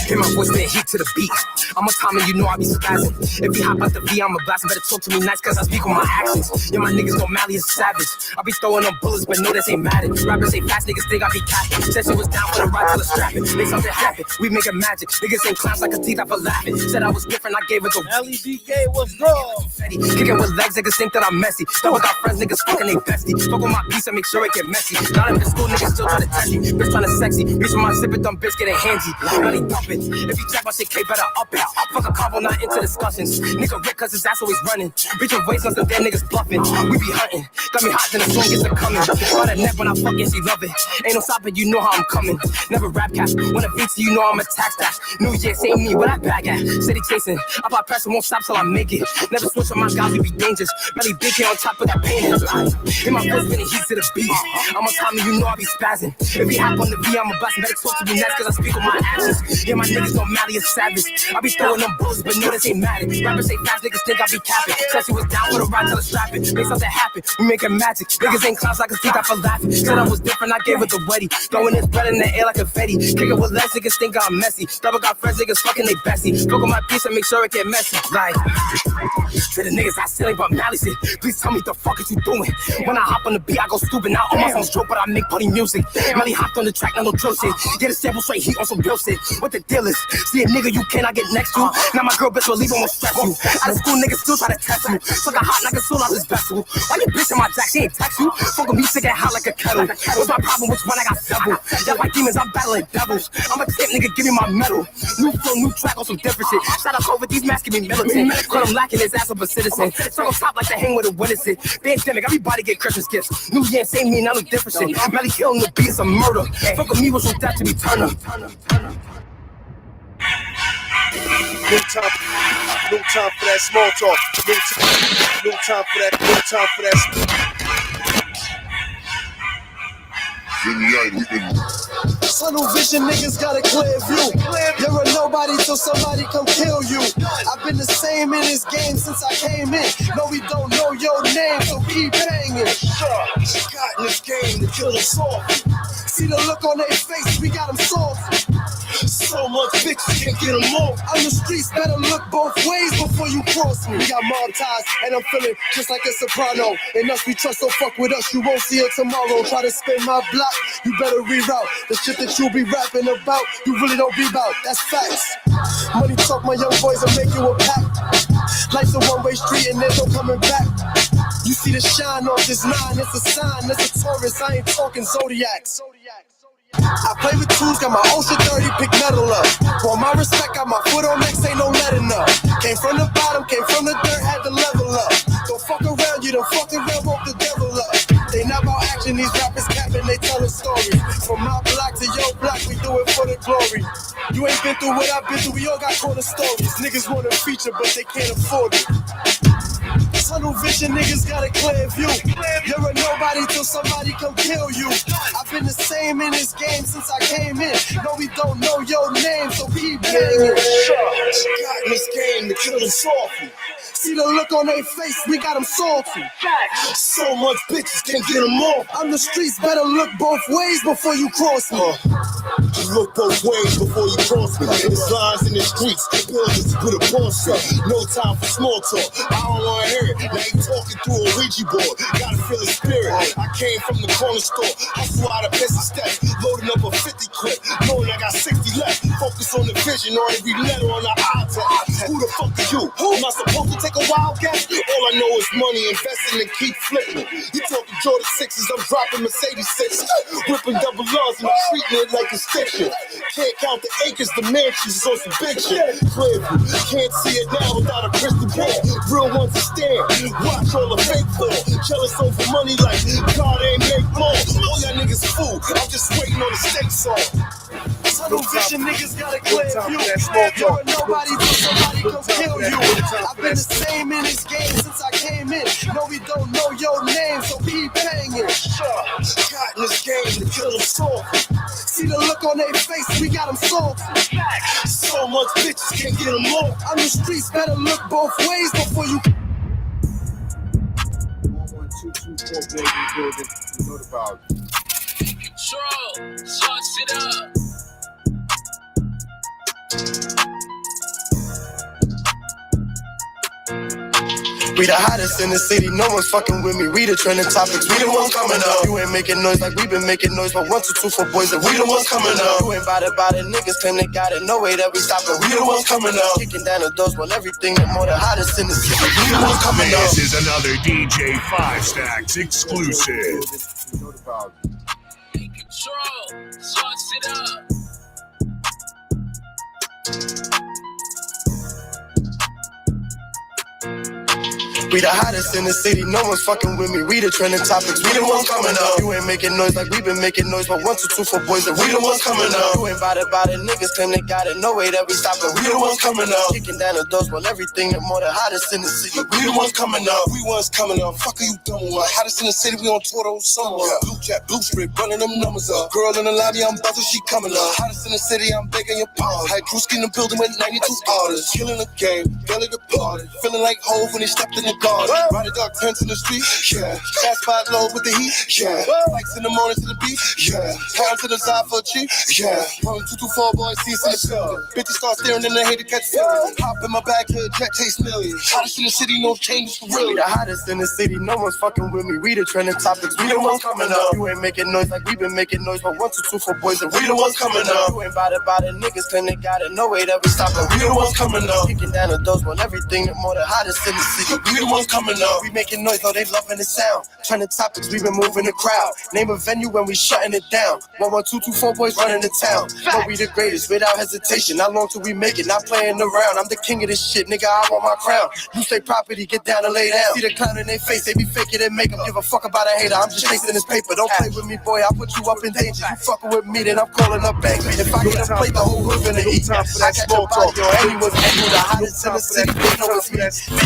Hear my voice, then heat to the beat. I'm a Tommy, you know I be spazzing. If you hop out the V, I'm a blast. Better talk to me nice, cause I speak with my accents. Yeah, my niggas go Mally is savage. I be throwing them bullets, but no, this ain't matted. Rappers say fast, niggas think I be capping. Said she was down for the ride till the strapping. Make something happen, we make it magic. Niggas ain't clowns like a teeth out for laughing. Said I was different, I gave it the LEDK, what's wrong? Kicking with legs, niggas think that I'm messy. Still got friends, niggas fucking they bestie. Fuck with my piece and make sure it get messy. Not in the school, niggas still trying to test me. Bitch trying to sexy. Reach for my zipper, dumb bitch getting handsy. Belly dumping. If you check my shit, K better up it. Fuck a combo, not into discussions. Nigga Rick, cause his ass always running. Bitch, your waist on some damn niggas bluffing. We be hunting. Got me hot, then the song gets a coming. On the neck when I fuck it, she love it. Ain't no stopping, you know how I'm coming. Never rap cash. When I beat you, know I'm a tax dash. New Year, same me, where I bag at. City chasing. I pop pressure, won't stop till I make it. Never switch on my guys, we be dangerous. Belly big hair on top of that pain. In my voice, spinning heat to the beat. I'm a Tommy, you know I be spazzing. If you hop on the V, I'm a bust. Better talk to me next, cause I speak on my actions. Yeah, my niggas know Mally is savage. I be throwing them bullets, but no, this ain't matter. Rappers say fast, niggas think I be capping. Said she was down for the ride till it's strapping. Make something happen, we making magic. Niggas ain't clowns, I can see that for laughing. Said I was different, I gave it the wetty. Throwing this bread in the air like a confetti. Kick it with less, niggas think I'm messy. Double got friends, niggas fucking they Bessie. Fuck on my piece and make sure it get messy. Like, to the niggas I silly but Mally shit. Please tell me the fuck is you doing? When I hop on the beat, I go stupid. Now all my songs dope, but I make funny music. Mally hopped on the track, now no drill shit. Get a sample straight heat on some real shit. What the deal is? See a nigga you cannot get next to. Now my girl bitch will leave, won't stress you. Out of school niggas still try to test you. Suck a hot nigga soul out his vessel. Why you bitch in my jack? She ain't text you. Fuck with me, sick and hot like a kettle. What's my problem? Which one I got several? Y'all like demons, I'm battling devils. I'm a tip nigga, give me my medal. New flow, new track on some different shit. Shout out over these masks, give me militant. Call him lacking his ass up a citizen. So on top like to hang with a witness. Pandemic, everybody get Christmas gifts. New Year, same me, now no different shit. Melly killing the beat, it's a murder. Fuck with me, what's with that to be Turner? No time for that small talk. No time for that. No time for that. Tunnel vision, niggas got a clear view. You're a nobody till somebody come kill you. I've been the same in this game since I came in. No, we don't know your name, so keep banging. Got in this game to kill them soft. See the look on their face, we got them soft. So much bitches can't get them off. On the streets, better look both ways before you cross me. We got mob ties, and I'm feeling just like a soprano. And us we trust, so fuck with us, you won't see it tomorrow. Try to spin my block, you better reroute. The shit that you be rapping about, you really don't be about. That's facts. Money talk, my young boys will make you a pack. Life's a one-way street and there's no coming back. You see the shine off this nine, it's a sign, it's a Taurus, I ain't talking Zodiacs. I play with tools, got my ocean dirty, pick metal up. For my respect, got my foot on next, ain't no letting up. Came from the bottom, came from the dirt, had to level up. Don't fuck around, you done fucked around, woke the devil up. They not about action, these rappers capping, they tellin' stories. From my block to your block, we do it for the glory. You ain't been through what I've been through, we all got corner stories. Niggas want a feature, but they can't afford it. Tunnel vision, niggas got a clear view. You're a nobody till somebody come kill you. I've been the same in this game since I came in. No, we don't know your name, so keep banging. Got in this game to kill them softly. See the look on their face, we got them salty. So much bitches can't get them off. On the streets, better look both ways before you cross me. Look both ways before you cross me. There's lines in the streets, buildings to put a boss up. No time for small talk, I don't wanna hear it. Now you talking through a Ouija board, gotta feel the spirit. I came from the corner store, hustle out of busy steps, loading up a 50 clip, knowing I got 60 left. Focus on the vision, on every letter on the iPad. Who the fuck are you? Am I supposed to take a wild guess? All I know is money, investing and keep flipping. You talking Jordan 6s, I'm dropping Mercedes 6. Whipping double R's and I'm treating it like a stiction. Can't count the acres, the mansions, it's on some big shit. Clearview, can't see it now without a crystal ball. Real ones are stand, watch all the fake fall. Jealous over money like God ain't make more. All y'all niggas fool, I'm just waiting on the steak song. Tunnel vision, niggas got a clear view. You're a nobody till somebody come kill you. I've been the same in this game since I came in. No, we don't know your name, so keep banging. Got in this game to kill them soft. See the look on their face, we got them soft. So much bitches can't get them off. On the streets, better look both ways before you. 11224 baby building, you know the value. Control, sauce it up. We the hottest in the city, no one's fucking with me. We the trending topics, we the ones coming up. You ain't making noise like we been making noise for 1-2-2 boys, and we the ones coming up. You ain't bout it, niggas claim they got it. No way that we stopping, we the ones coming up. Kicking down the doors while everything that more the hottest in the city, we the ones coming up. This is another DJ 5 Stacks exclusive. Control, sauce it up. We the hottest in the city, no one's fucking with me. We the trending topics, we the ones coming up. You ain't making noise like we been making noise, but 1, 2, 2 for boys, and we the ones coming up. You ain't bout it, niggas claim they got it. No way that we stopping, we the ones coming up. Kicking down the doors, well, everything and more the hottest in the city. We the ones coming up. We ones coming up. Fuck you doing what? Hottest in the city, we on tour those summer. Blue jack, blue strip, running them numbers up. Girl in the lobby, I'm buzzing, she coming up. Hottest in the city, I'm begging your pardon. Had Drewski in the building with 92 artists. Killing the game, barely departed. Feeling like Hov when he stepped in the garden. Riding dark tents in the street, yeah. Fast spot low with the heat, yeah. Lights in the morning to the beat, yeah. Time to the side for a cheap, yeah. 1, 2, 2, 4 boys, see in the building. Bitches start staring and they hate to catch feelings. Hop in my bag, hood, jet taste millions. Hottest in the city, no changes for real. We the hottest in the city, no one's fucking with me. We the trending topics, we the ones coming up. You ain't making noise like we been making noise, but 1, 2, 2 for boys, and we the ones coming up. You ain't bout it, niggas claim they got it. No way that we stopping, we the ones coming up. Kicking down the doors, when everything and more the hottest in the city. We the ones coming up. We making noise, though they loving the sound. Trending topics, we been moving the crowd. Name a venue when we shutting it down. 1, 1, 2, 2, 4 boys running the town. But we the greatest without hesitation. How long till we make it? Not playing around. I'm the king of this shit, nigga. I want my crown. You say property, get down and lay down. See the clown in their face, they be faking and make them give a fuck about a hater. I'm just chasing this paper. Don't play with me, boy. I'll put you up in danger. You fucking with me, then I'm calling up bank. If I get a plate, the whole hood gonna eat. I catch a body or anyone's angry. The hottest in the city, they know it's me.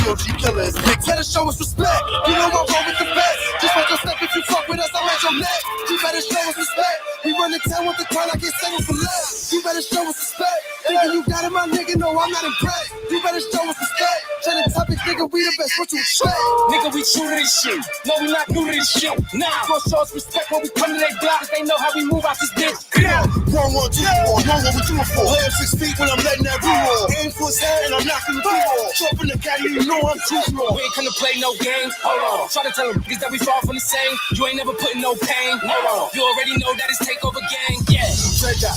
DOG killers, big better show us respect. You know I'm wrong with the best. Just like a step if you fuck with us, I'm at your neck. You better show us respect. We run the town with the crown, I get settled for less. You better show us respect. Thinking you got it, my nigga, no, I'm not impressed. You better show us respect. Trending topics, nigga, we the best, what you expect? Nigga, we true to this shit. No, we not new to this shit. Nah, gon' show us respect when we come to they block. They know how we move out this bitch. Yeah. 1, 1, 2, 4, know what we doing for. Lay 6 feet when I'm letting that blue roll. Aim for his head and I'm knocking the blue roll. Jump in the caddy, you know I'm too small. We ain't come to play no games. Hold on. Try to tell them niggas that we far from the same. You ain't never putting no pain. Hold on. You already know that it's takeover gang. Yeah. Red dot,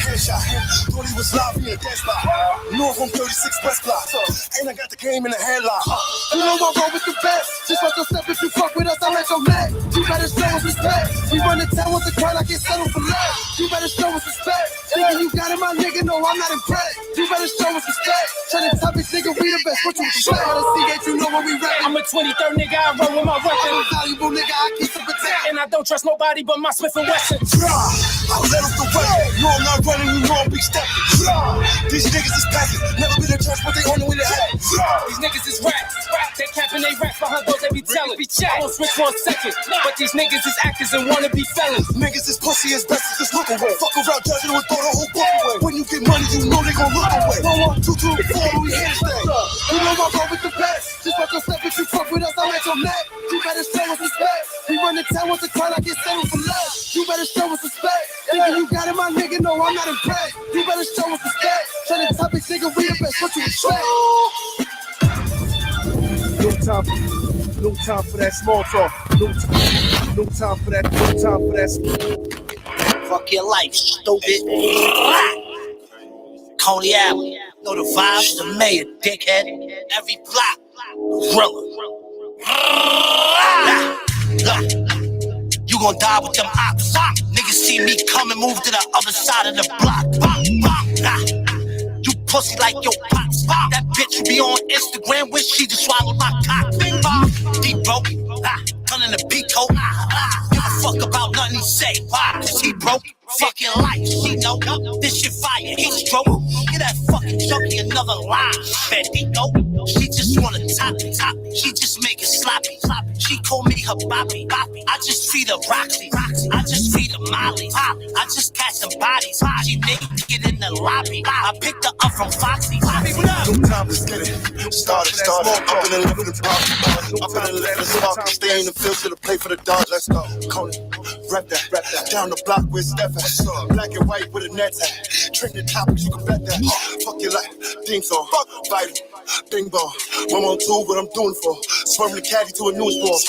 headshot. Thought he was live in a dead spot. North on 36 West Block. And I got the game in the headlock. You know I'm wrong with the best. Just like a step if you fuck with us, I'm at your neck. You better show us respect. We run the town with the crown, I get settled for less. You better show us respect. Thinking you got it, my nigga, no, I'm not impressed. You better show us respect. Trending topics, nigga, we the best. What you expect? On the C-gate, you know where we rap. I'm a 23rd nigga, I roll with my weapon. I'm a valuable nigga, I keep it protect. And I don't trust nobody but my Smith & Wesson. I let off the way. No, I'm not running, you know I'm big stepping. These niggas is passive. Never been in church, but they on the way to heaven. These niggas is rats. They capping they rap behind those they be telling. I won't switch for a second, but these niggas is actors and wanna be felons. Niggas is pussy as best as just look away. Fuck around judging and throw the whole book away. When you get money, you know they gon' look away. 1, 1, 2, 2, 4, we here to stay. You know I'm wrong with the best. Just like a step if you fuck with us, I'm at your neck. You better show us respect. We run the town with the crown, I get settled for less. You better show us respect. Thinking you got it, my nigga, no, I'm not impressed. You better show us respect. Trending topics, nigga, we the best. What you expect? No time for that small talk. No time for that. Fuck your life, stupid. Coney Island, know the vibes, the mayor, dickhead. Every block, gorilla. You gon' die with them ops. Niggas see me come and move to the other side of the block. You pussy like your pops. That bitch be on Instagram, wish she just swallowed my cock. He broke, turning the beat coat. Give a fuck about nothing he say. Why? Cause he broke. Fuck your life, she know this shit fire. He stroke. Get that fucking junkie another line. Bandito, she just wanna top. She just make it sloppy. She call me her Bobby. I just feed her Roxy. I just feed her Molly. I just catch some bodies. She naked in the lobby. I picked her up from Foxy. No time to get it. Started. Up in the 11th park. Up in the 11th park. Stay in the field till the play for the Dodge. Let's go. Coney, rep that. Down the block with Steph. Black and white with a net tag. Trending topics, you can bet that. Fuck your life. Theme song. Vital. Bing bong. 1, 1, 2, what I'm doing for. Swerving the caddy to a news ball.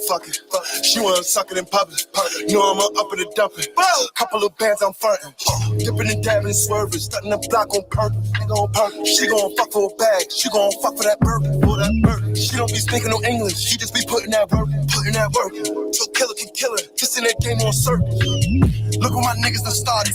Fuck it. She wanna suck it in public. You know I'm up in the dumping. Couple of bands I'm frontin'. Dipping and dabbing and swerving. Stunting the block on purpose. She gon' fuck for a bag. She gon' fuck for that burger. She don't be speaking no English. She just be putting that work. So killer can kill her. Kissing that game on circle. Look what my niggas done started.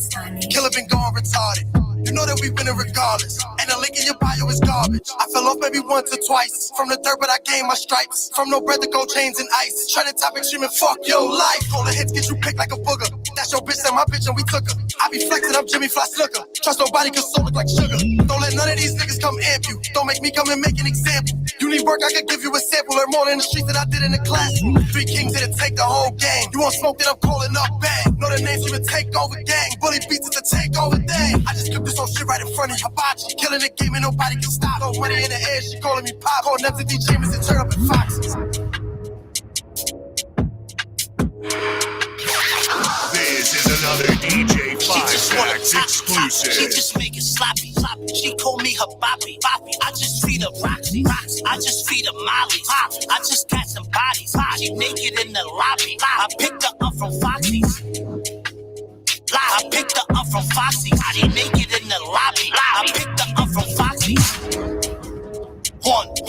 Killer been gone retarded. You know that we winning regardless. And the link in your bio is garbage. I fell off maybe once or twice from the dirt, but I gained my stripes. From no bread to gold chains and ice. Try to top extreme and fuck your life. All the hits get you picked like a booger. That's your bitch and my bitch and we took her. I be flexing, I'm Jimmy Fly Snooker. Trust nobody cause soul look like sugar. Don't let none of these niggas come amp you. Don't make me come and make an example. You need work, I could give you a sample. Learn more in the streets than I did in the classroom. 3 kings didn't take the whole game. You want smoke, then I'm calling up bang. Know the names, you would take over gang. Bully beats at the takeover thing. I just kept this whole shit right in front of Hibachi. Killing the game and nobody can stop. No money in the air, she calling me pop. Calling them to DJ James and turn up in Foxes. This is another DJ 5 Stacks exclusive. She just make it sloppy. She call me her Bobby. I just feed her Roxy. I just feed her Molly. I just catch some bodies. She naked in the lobby. I picked her up from Foxy's. I picked her up from Foxy's. She naked in the lobby. I picked her up from Foxy's. 1, 2,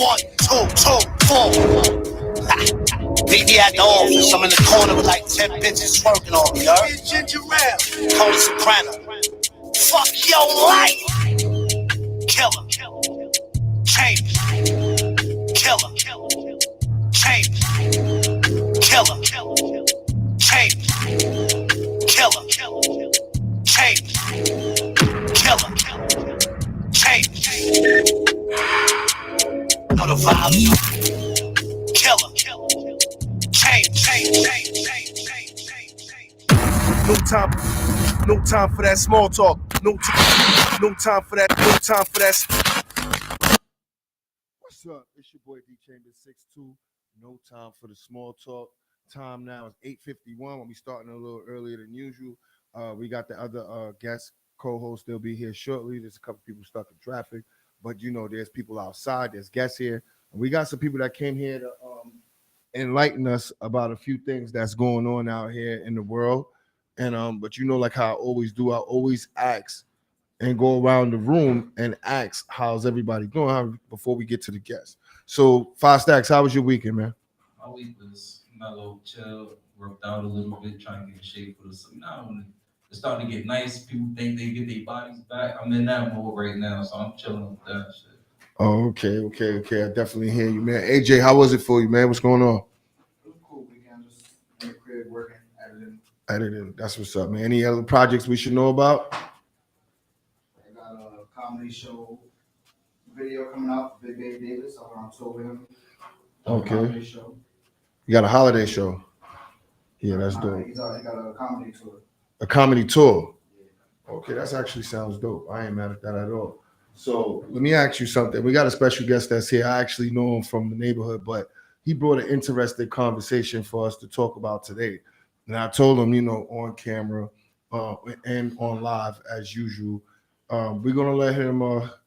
2, 4. Baby at the office, I'm in the corner with like 10 bitches twerking on me, huh? Tony Soprano. Fuck your life. Killer. Change. Killer. Change. Killer. Change. Killer. Change. Killer. Change. Know the vibes. Killer. Change. No time for that small talk. No time for that. What's up? It's your boy D Chambers 6'2". No time for the small talk. Time now is 8:51. We'll be starting a little earlier than usual. We got the other guest co-host. They'll be here shortly. There's a couple people stuck in traffic, but you know, there's people outside. There's guests here. And we got some people that came here to enlighten us about a few things that's going on out here in the world. And but you know, like how I always do, I always ask and go around the room and ask how's everybody doing before we get to the guests. So 5 Stacks, how was your weekend, man? My week was mellow, chill, worked out a little bit, trying to get in shape for the summer. Now it's starting to get nice. People think they get their bodies back. I'm in that mode right now, so I'm chilling with that shit. Oh, okay. I definitely hear you, man. AJ, how was it for you, man? What's going on? It was cool weekend, just in the crib working, Editing. That's what's up, man. Any other projects we should know about? I got a comedy show video coming out, Big Baby Davis. I went on tour with him. Okay. You got a holiday show? Yeah, that's dope. He got a comedy tour. A comedy tour? Okay, that actually sounds dope. I ain't mad at that at all. So let me ask you something. We got a special guest that's here. I actually know him from the neighborhood, but he brought an interesting conversation for us to talk about today. And I told him, you know, on camera and on live as usual, we're going to let him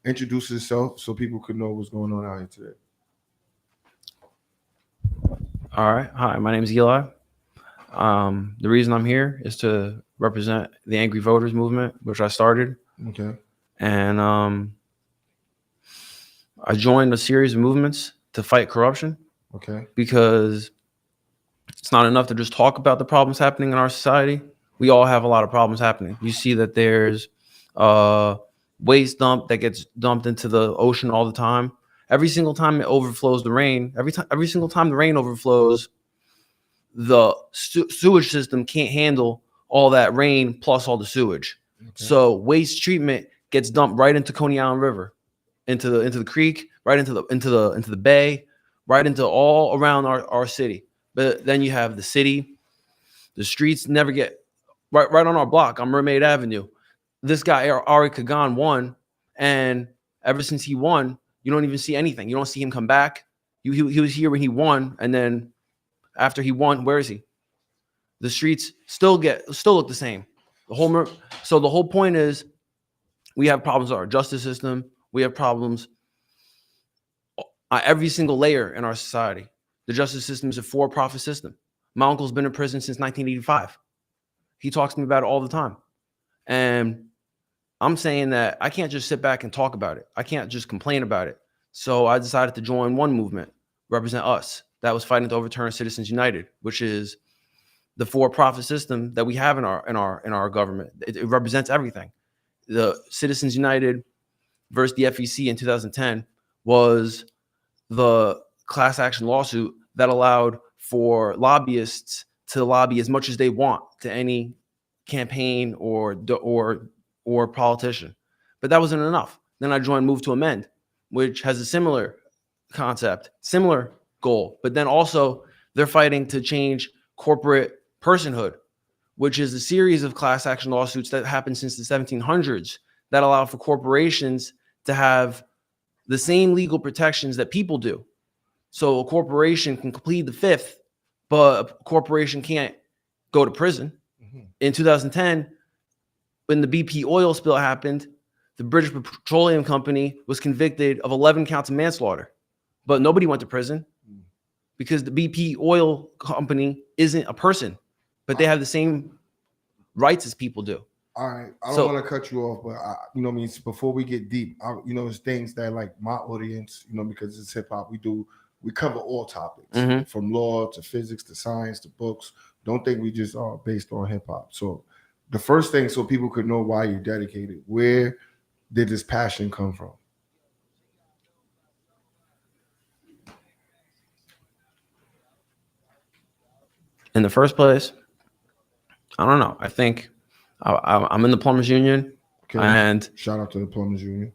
introduce himself so people could know what's going on out here today. All right. Hi, my name is Eli. The reason I'm here is to represent the Angry Voters movement, which I started. Okay. And I joined a series of movements to fight corruption. Okay. Because it's not enough to just talk about the problems happening in our society. We all have a lot of problems happening. You see that there's waste dump that gets dumped into the ocean all the time. Every single time it overflows the rain, every single time the rain overflows, the sewage system can't handle all that rain plus all the sewage. Okay. So waste treatment gets dumped right into Coney Island River, into the creek, right into the bay, right into all around our city. But then you have the city, the streets never get right on our block on Mermaid Avenue. This guy Ari Kagan won, and ever since he won, you don't even see anything. You don't see him come back. He was here when he won, and then after he won, where is he? The streets still look the same. So the whole point is, we have problems with our justice system. We have problems at every single layer in our society. The justice system is a for-profit system. My uncle's been in prison since 1985. He talks to me about it all the time. And I'm saying that I can't just sit back and talk about it. I can't just complain about it. So I decided to join one movement, Represent Us, that was fighting to overturn Citizens United, which is the for-profit system that we have in our government. It represents everything. the Citizens United versus the FEC in 2010 was the class action lawsuit that allowed for lobbyists to lobby as much as they want to any campaign or politician. But that wasn't enough. Then I joined Move to Amend, which has a similar concept, similar goal, but then also they're fighting to change corporate personhood, which is a series of class action lawsuits that happened since the 1700s that allow for corporations to have the same legal protections that people do. So a corporation can plead the fifth, but a corporation can't go to prison. In 2010, when the BP oil spill happened, the British Petroleum Company was convicted of 11 counts of manslaughter, but nobody went to prison because the BP oil company isn't a person, but they have the same rights as people do. All right, I don't want to cut you off, but before we get deep, it's things that like my audience, because it's hip hop, we cover all topics from law to physics to science to books. Don't think we just are based on hip hop. So the first thing, so people could know why you're dedicated, where did this passion come from? In the first place, I don't know. I think I'm in the Plumbers Union, and shout out to the Plumbers Union.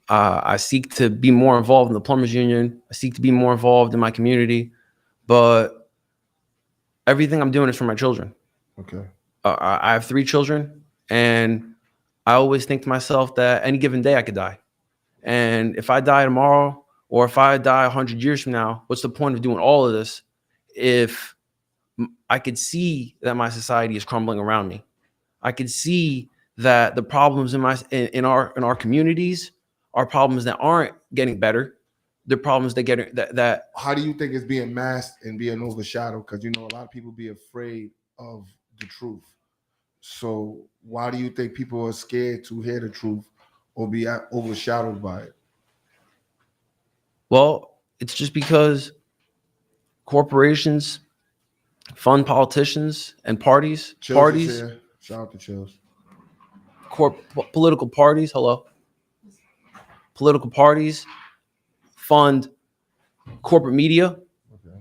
I seek to be more involved in the Plumbers Union. I seek to be more involved in my community, but everything I'm doing is for my children. Okay. I have 3 children, and I always think to myself that any given day I could die. And if I die tomorrow, or if I die 100 years from now, what's the point of doing all of this if I could see that my society is crumbling around me? I could see that the problems in our communities are problems that aren't getting better. They're problems that. How do you think it's being masked and being overshadowed? Because a lot of people be afraid of the truth. So why do you think people are scared to hear the truth or be overshadowed by it? Well, it's just because corporations fund politicians and parties. Chills parties. Shout out to Chills. Political parties. Hello. Political parties fund corporate media,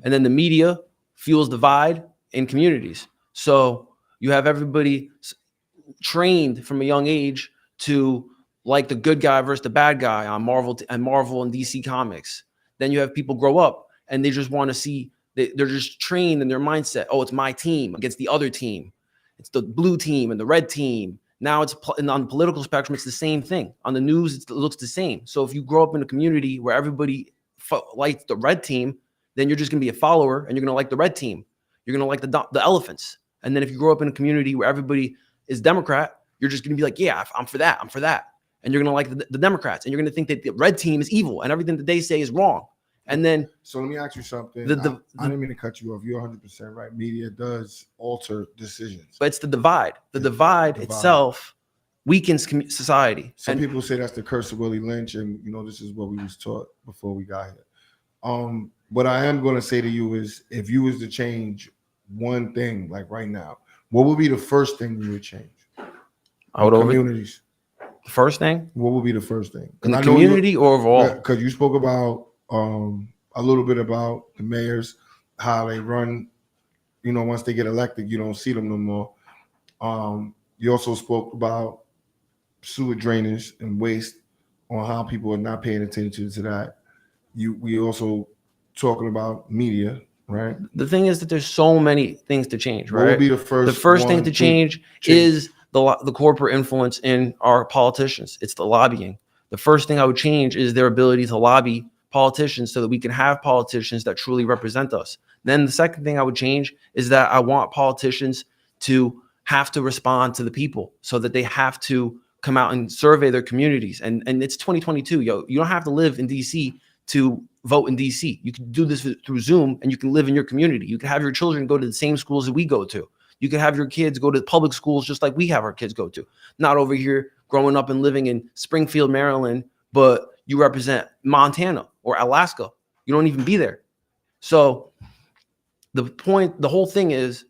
and then the media fuels divide in communities. So you have everybody trained from a young age to like the good guy versus the bad guy on Marvel and DC Comics. Then you have people grow up and they just want to see, they're just trained in their mindset. Oh, it's my team against the other team. It's the blue team and the red team. Now it's on the political spectrum, it's the same thing. On the news, it looks the same. So if you grow up in a community where everybody likes the red team, then you're just going to be a follower and you're going to like the red team. You're going to like the elephants. And then if you grow up in a community where everybody is Democrat, you're just going to be like, yeah, I'm for that. I'm for that. And you're going to like the Democrats. And you're going to think that the red team is evil and everything that they say is wrong. And then. So let me ask you something. I didn't mean to cut you off. You're 100% right. Media does alter decisions. But it's the divide. The divide itself weakens society. Some people say that's the curse of Willie Lynch. And, this is what we was taught before we got here. What I am going to say to you is if you was to change one thing, like right now, what would be the first thing you would change? Communities. First thing? What would be the first thing? In the community or overall? Because you spoke about a little bit about the mayors, how they run, once they get elected, you don't see them no more. You also spoke about sewer drainage and waste, on how people are not paying attention to that. We also talking about media, right? The thing is that there's so many things to change, right? What would be the first thing to change is the corporate influence in our politicians. It's the lobbying. The first thing I would change is their ability to lobby politicians so that we can have politicians that truly represent us. Then the second thing I would change is that I want politicians to have to respond to the people so that they have to come out and survey their communities. And it's 2022, yo. You don't have to live in DC to vote in DC. You can do this through Zoom and you can live in your community. You can have your children go to the same schools that we go to. You can have your kids go to public schools just like we have our kids go to. Not over here growing up and living in Springfield, Maryland, but you represent Montana or Alaska. You don't even be there. So the whole thing is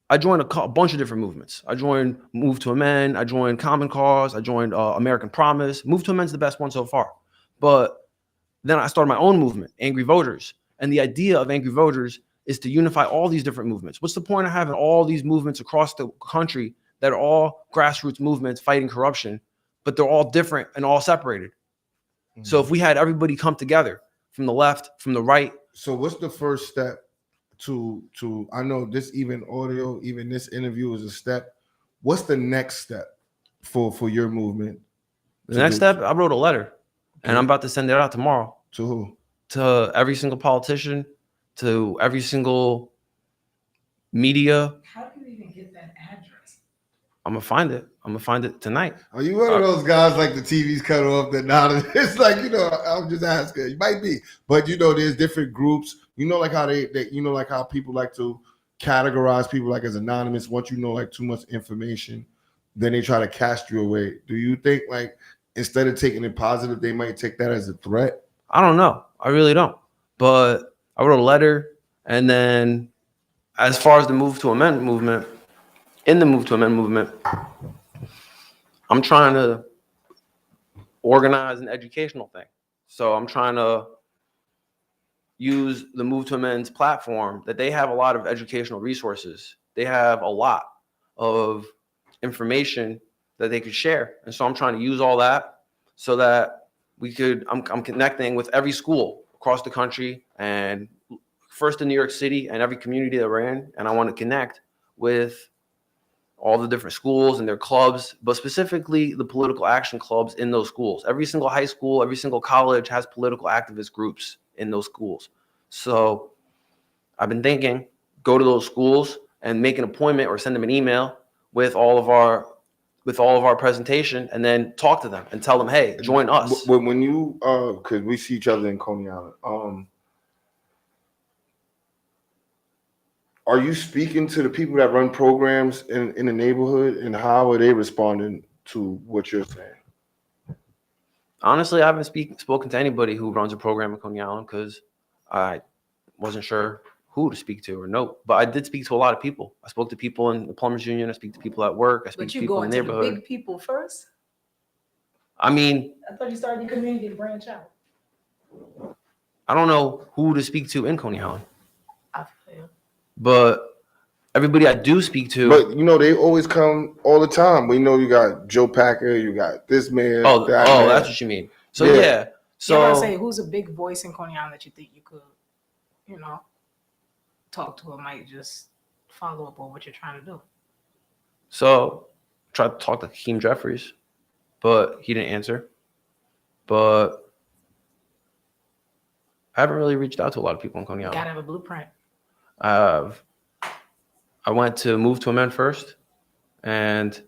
I joined a bunch of different movements. I joined Move to Amend. I joined Common Cause. I joined American Promise. Move to Amend's the best one so far. But then I started my own movement, Angry Voters. And the idea of Angry Voters is to unify all these different movements. What's the point of having all these movements across the country that are all grassroots movements fighting corruption, but they're all different and all separated? So if we had everybody come together from the left, from the right. So what's the first step to I know this even audio, even this interview is a step. What's the next step for your movement? The next step, I wrote a letter and I'm about to send it out tomorrow. To who? To every single politician, to every single media. How do you even get that address? I'm gonna find it. I'm gonna find it tonight. Are you one of those guys like the TV's cut off that now it's like, you know, I'm just asking. You might be, but you know, there's different groups. You know, like how they you know, like how people like to categorize people like as anonymous. Once you know like too much information, then they try to cast you away. Do you think like instead of taking it positive, they might take that as a threat? I don't know. I really don't. But I wrote a letter, and then as far as the Move to Amend movement, in the Move to Amend movement, I'm trying to organize an educational thing. So I'm trying to use the Move to Amend's platform that they have a lot of educational resources. They have a lot of information that they could share. And so I'm trying to use all that so that we could, I'm connecting with every school across the country and first in New York City and every community that we're in. And I want to connect with all the different schools and their clubs, but specifically the political action clubs in those schools. Every single high school, every single college has political activist groups in those schools. So I've been thinking, go to those schools and make an appointment or send them an email with all of our presentation, and then talk to them and tell them, hey, join us. When you because we see each other in Coney Island, are you speaking to the people that run programs in the neighborhood, and how are they responding to what you're saying? Honestly, I haven't spoken to anybody who runs a program in Coney Island because I wasn't sure who to speak to or no. But I did speak to a lot of people. I spoke to people in the Plumbers Union. I speak to people at work. I speak But to you people go in the into the neighborhood. big people first? I mean, I thought you started your community to branch out. I don't know who to speak to in Coney Island, I feel. but everybody I do speak to. But you know, they always come all the time. We know you got Joe Packer, you got this man. Oh, that man. that's what you mean. So yeah. So I So say, who's a big voice in Coney Island that you think you could, you know, talk to, or might just follow up on what you're trying to do? So tried to talk to Hakeem Jeffries, but he didn't answer. But I haven't really reached out to a lot of people in Coney You Island. gotta have a blueprint. I went to Move to Amend first, and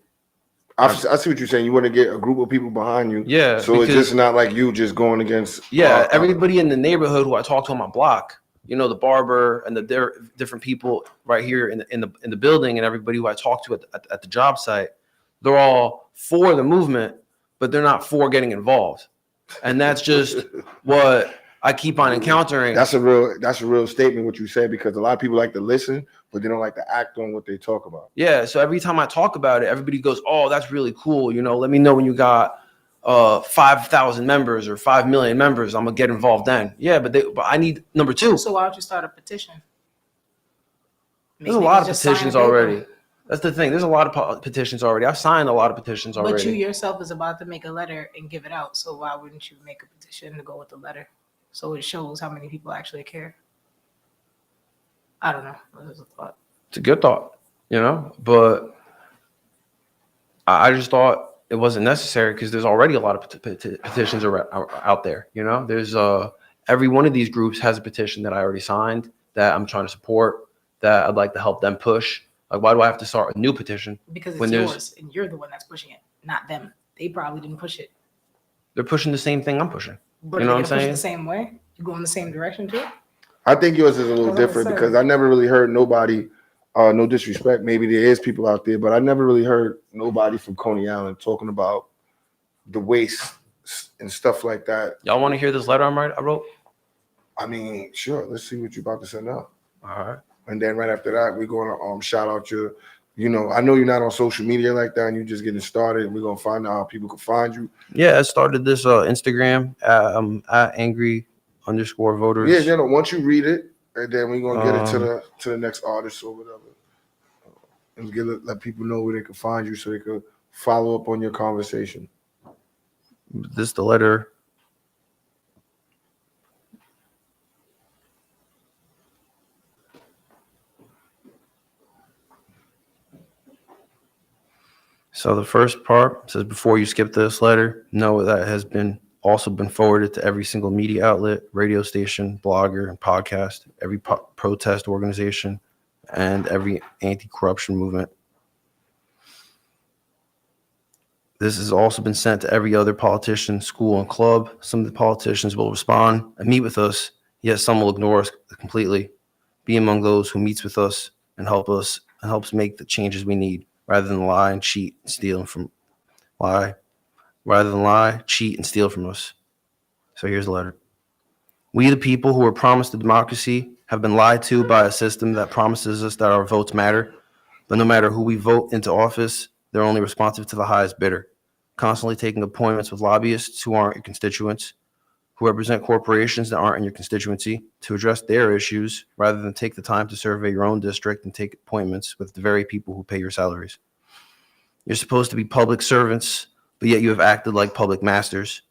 I see what you're saying. You want to get a group of people behind you. Yeah, So it's because- just not like you just going against. everybody in the neighborhood who I talk to on my block, you know, the barber and the different people right here in the building, and everybody who I talk to at the job site, they're all for the movement, but they're not for getting involved, and that's just what I keep on encountering. That's a real statement what you said, because a lot of people like to listen, but they don't like to act on what they talk about. Yeah, so every time I talk about it, everybody goes, "Oh, that's really cool. You know, let me know when you got 5,000 members or 5 million members. I'm gonna get involved then." Yeah, but I need number 2. So why don't you start a petition? There's a lot of petitions already. That's the thing. There's a lot of petitions already. I've signed a lot of petitions already. But you yourself is about to make a letter and give it out. So why wouldn't you make a petition to go with the letter? So it shows how many people actually care. I don't know. That's a thought. It's a good thought, you know, but I just thought it wasn't necessary because there's already a lot of petitions out there. You know, there's every one of these groups has a petition that I already signed that I'm trying to support, that I'd like to help them push. Like, why do I have to start a new petition? Because it's when yours and you're the one that's pushing it, not them. They probably didn't push it. They're pushing the same thing I'm pushing. But you know what I'm push it saying? the same way? You go in the same direction too? I think yours is a little That's what I'm different saying. because I never really heard nobody, no disrespect, maybe there is people out there, but I never really heard nobody from Coney Island talking about the waste and stuff like that. Y'all want to hear this letter I wrote? I mean, sure. Let's see what you're about to send out. All right. And then right after that, we're gonna shout out your, I know you're not on social media like that, and you're just getting started. We're gonna find out how people can find you. Yeah, I started this Instagram at angry_voters. Yeah, once you read it, and then we're gonna get it to the next artist or whatever, and let people know where they can find you so they can follow up on your conversation. This the letter. So the first part says, before you skip this letter, know that it has also been forwarded to every single media outlet, radio station, blogger, and podcast, every protest organization, and every anti-corruption movement. This has also been sent to every other politician, school, and club. Some of the politicians will respond and meet with us, yet some will ignore us completely. Be among those who meets with us and helps make the changes we need, rather than lie and cheat and steal from cheat and steal from us. So here's the letter. We, the people who were promised a democracy, have been lied to by a system that promises us that our votes matter. But no matter who we vote into office, they're only responsive to the highest bidder, constantly taking appointments with lobbyists who aren't your constituents, who represent corporations that aren't in your constituency, to address their issues rather than take the time to survey your own district and take appointments with the very people who pay your salaries. You're supposed to be public servants, but yet you have acted like public masters.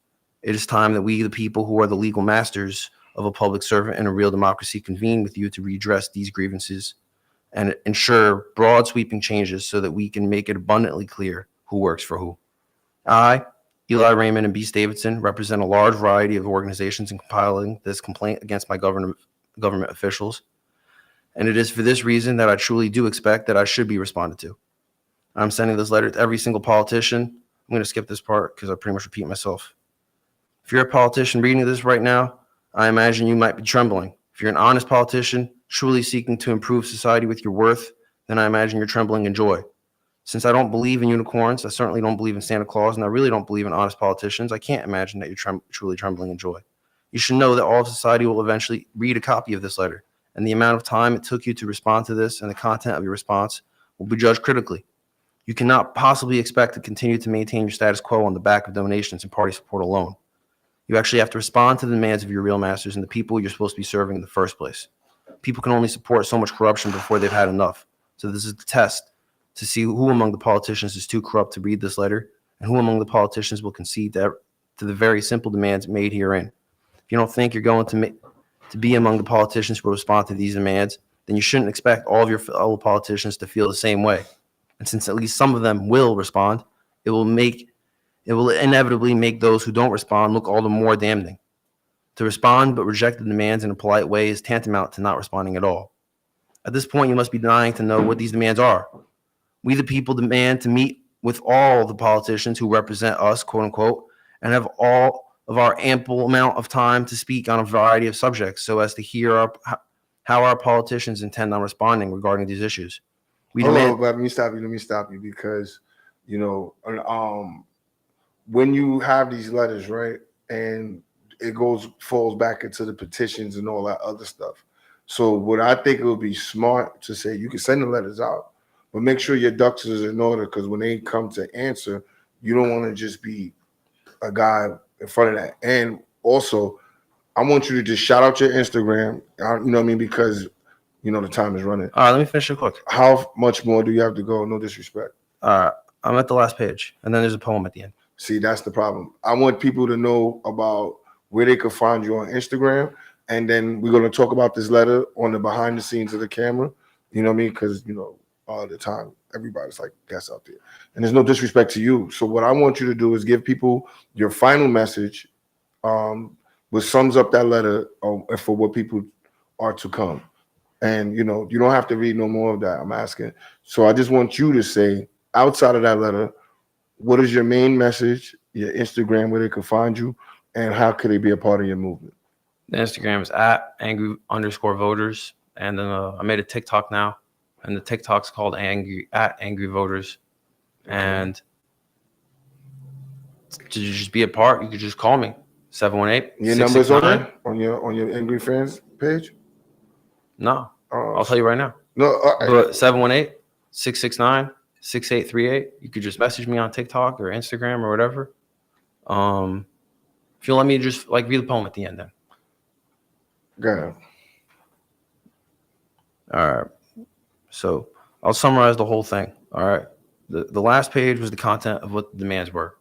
It is time that we, the people who are the legal masters of a public servant in a real democracy, convene with you to redress these grievances and ensure broad sweeping changes so that we can make it abundantly clear who works for who. I, Eli Raymond and Beast Davidson, represent a large variety of organizations in compiling this complaint against my government officials. And it is for this reason that I truly do expect that I should be responded to. I'm sending this letter to every single politician. I'm going to skip this part because I pretty much repeat myself. If you're a politician reading this right now, I imagine you might be trembling. If you're an honest politician, truly seeking to improve society with your worth, then I imagine you're trembling in joy. Since I don't believe in unicorns, I certainly don't believe in Santa Claus, and I really don't believe in honest politicians, I can't imagine that you're truly trembling in joy. You should know that all of society will eventually read a copy of this letter, and the amount of time it took you to respond to this and the content of your response will be judged critically. You cannot possibly expect to continue to maintain your status quo on the back of donations and party support alone. You actually have to respond to the demands of your real masters and the people you're supposed to be serving in the first place. People can only support so much corruption before they've had enough. So this is the test to see who among the politicians is too corrupt to read this letter and who among the politicians will concede to the very simple demands made herein. If you don't think you're going to be among the politicians who will respond to these demands, then you shouldn't expect all of your fellow politicians to feel the same way. And since at least some of them will respond, it will inevitably make those who don't respond look all the more damning. To respond but reject the demands in a polite way is tantamount to not responding at all. At this point, you must be dying to know what these demands are. We, the people, demand to meet with all the politicians who represent us, quote unquote, and have all of our ample amount of time to speak on a variety of subjects so as to hear how our politicians intend on responding regarding these issues. Let me stop you because, when you have these letters, right, and it falls back into the petitions and all that other stuff. So what I think it would be smart to say, you can send the letters out, but make sure your ducks is in order, because when they come to answer, you don't want to just be a guy in front of that. And also, I want you to just shout out your Instagram, you know what I mean, because, the time is running. All right, let me finish it quick. How much more do you have to go? No disrespect. All right, I'm at the last page, and then there's a poem at the end. See, that's the problem. I want people to know about where they can find you on Instagram, and then we're going to talk about this letter on the behind the scenes of the camera. You know what I mean? Because, all the time, everybody's like guests out there. And there's no disrespect to you. So what I want you to do is give people your final message, which sums up that letter for what people are to come. And, you don't have to read no more of that, I'm asking. So I just want you to say, outside of that letter, what is your main message, your Instagram, where they can find you, and how could they be a part of your movement? The Instagram is at angry_voters. And then I made a TikTok now. And the TikTok's called angry voters. And to just be a part, you could just call me. 718. Your number's on there? On your Angry Fans page? No. I'll tell you right now. No, But 718-669-6838. You could just message me on TikTok or Instagram or whatever. If you'll let me just like read the poem at the end then. Go ahead. All right. So I'll summarize the whole thing. All right. The last page was the content of what the demands were.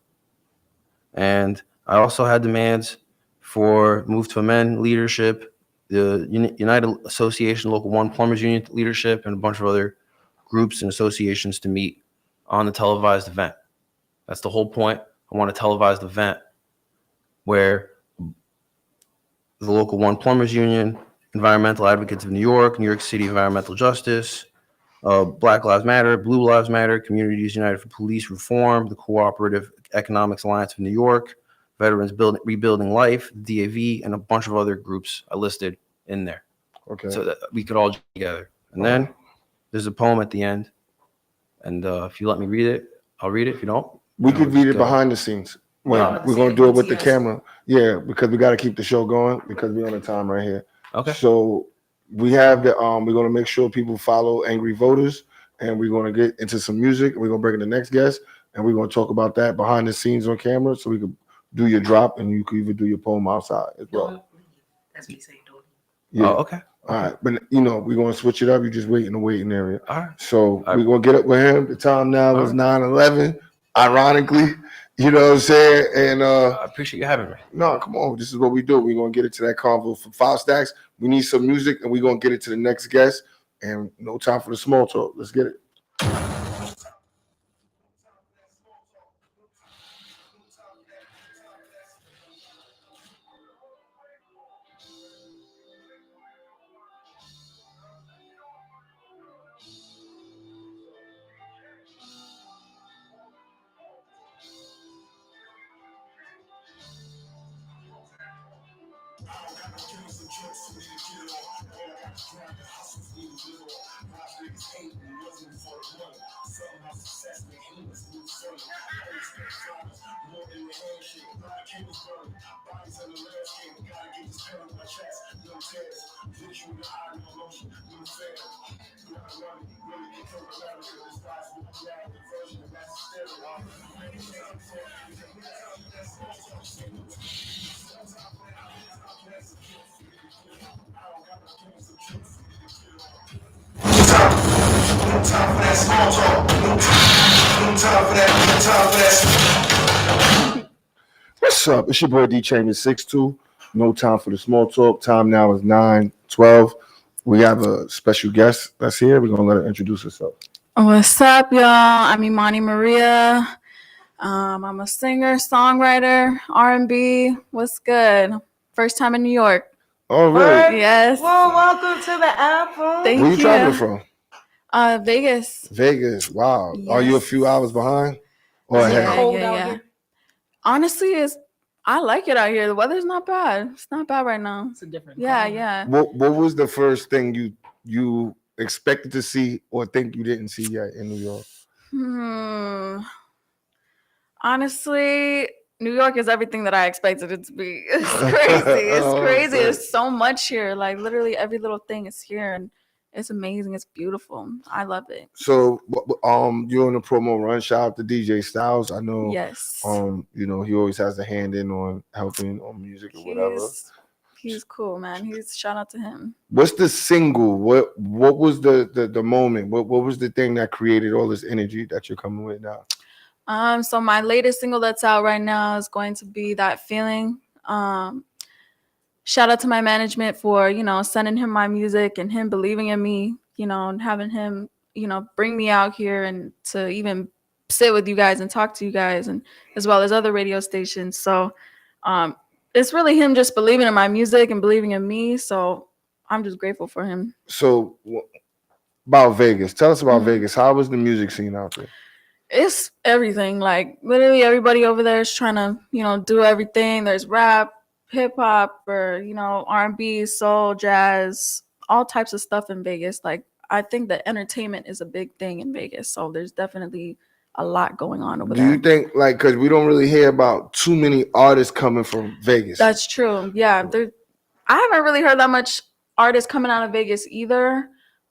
And I also had demands for Move to Amend leadership, the United Association Local 1 Plumbers Union leadership, and a bunch of other groups and associations to meet on the televised event. That's the whole point. I want a televised event where the Local 1 Plumbers Union, Environmental Advocates of New York City Environmental Justice, Black Lives Matter, Blue Lives Matter, Communities United for Police Reform, the Cooperative Economics Alliance of New York, Veterans Rebuilding Life, DAV, and a bunch of other groups I listed in there. Okay. So that we could all get together. And then there's a poem at the end. And if you let me read it, I'll read it. If you don't, we could read it go. behind the scenes. Well, we're going to do it with the camera. Yeah, because we got to keep the show going because we're on the time right here. Okay. So we have the we're going to make sure people follow Angry Voters, and we're going to get into some music. We're going to bring in the next guest, and we're going to talk about that behind the scenes on camera, so we could do your drop, and you could even do your poem outside as well. That's me saying don't. Yeah. Oh, okay. All right, but we're going to switch it up. You just wait in the waiting area. All right. So we're going to get up with him. The time now is 9:11. Ironically, you know what I'm saying? And I appreciate you having me. No, come on. This is what we do. We're going to get into that convo for 5 stacks. We need some music, and we're going to get it to the next guest. And no time for the small talk. Let's get it. What's up? It's your boy D Chambers 6'2". No time for the small talk. Time now is 9:12. We have a special guest that's here. We're gonna let her introduce herself. What's up, y'all? I'm Imani Maria. I'm a singer, songwriter, R&B. What's good? First time in New York. Oh, really? Yes. Well, welcome to the Apple. Thank Where you traveling from? Vegas. Vegas. Wow. Yes. Are you a few hours behind or ahead? Yeah. Honestly, I like it out here. The weather's not bad. It's not bad right now. It's a different. Yeah. What was the first thing you expected to see or think you didn't see yet in New York? Honestly, New York is everything that I expected it to be. It's crazy. It's crazy. There's so much here. Like literally every little thing is here, and it's amazing. It's beautiful. I love it. So, you're on the promo run. Shout out to DJ Styles. I know. Yes. He always has a hand in on helping on music or whatever. He's cool, man. Shout out to him. What's the single? What was the moment? What was the thing that created all this energy that you're coming with now? So my latest single that's out right now is going to be That Feeling. Shout out to my management for, sending him my music and him believing in me, and having him, bring me out here and to even sit with you guys and talk to you guys, and as well as other radio stations. So it's really him just believing in my music and believing in me. So I'm just grateful for him. So about Vegas, tell us about Vegas. How was the music scene out there? It's everything. Like literally everybody over there is trying to, do everything. There's rap, hip hop, or, R&B, soul, jazz, all types of stuff in Vegas. Like I think that entertainment is a big thing in Vegas. So there's definitely a lot going on over there. Do you think, because we don't really hear about too many artists coming from Vegas? That's true. Yeah. I haven't really heard that much artists coming out of Vegas either.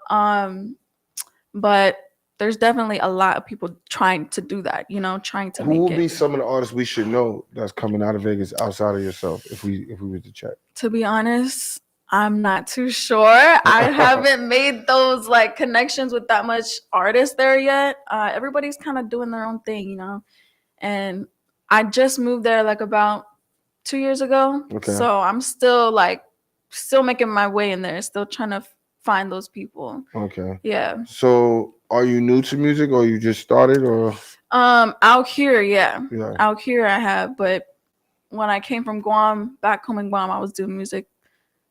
But there's definitely a lot of people trying to do that, trying to Who make will it. be some of the artists we should know that's coming out of Vegas outside of yourself? If we were to check, To be honest, I'm not too sure. I haven't made those like connections with that much artists there yet. Everybody's kind of doing their own thing, and I just moved there like about 2 years ago. Okay. So I'm still making my way in there, still trying to find those people. okay. Yeah. So, are you new to music, or you just started, or Out here, yeah. Yeah. Out here I have, but when I came from Guam, back home in Guam, I was doing music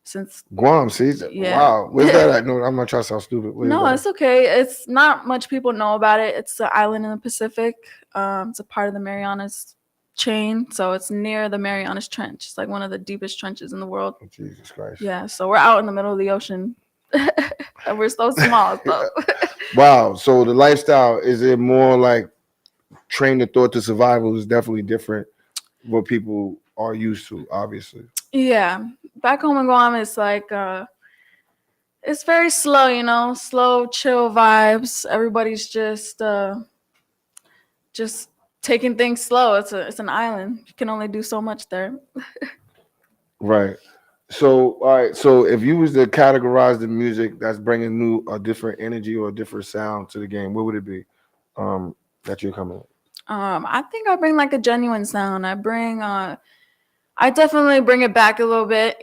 since Guam? See, Yeah. wow, where's that at? No, I'm not trying to sound stupid. Where is No, that? it's okay. It's not much people know about it. It's an island in the Pacific. It's a part of the Marianas chain, so it's near the Marianas Trench. It's like one of the deepest trenches in the world. Jesus Christ. Yeah, so we're out in the middle of the ocean. And we're so small. So. Wow. So the lifestyle, is it more like train the thought to survival is definitely different what people are used to, obviously. Yeah, back home in Guam, it's like it's very slow, slow, chill vibes. Everybody's just taking things slow. It's an island. You can only do so much there. Right. So, all right. So, if you was to categorize the music that's bringing a different energy or a different sound to the game, what would it be? That you're coming with? I think I bring like a genuine sound. I definitely bring it back a little bit.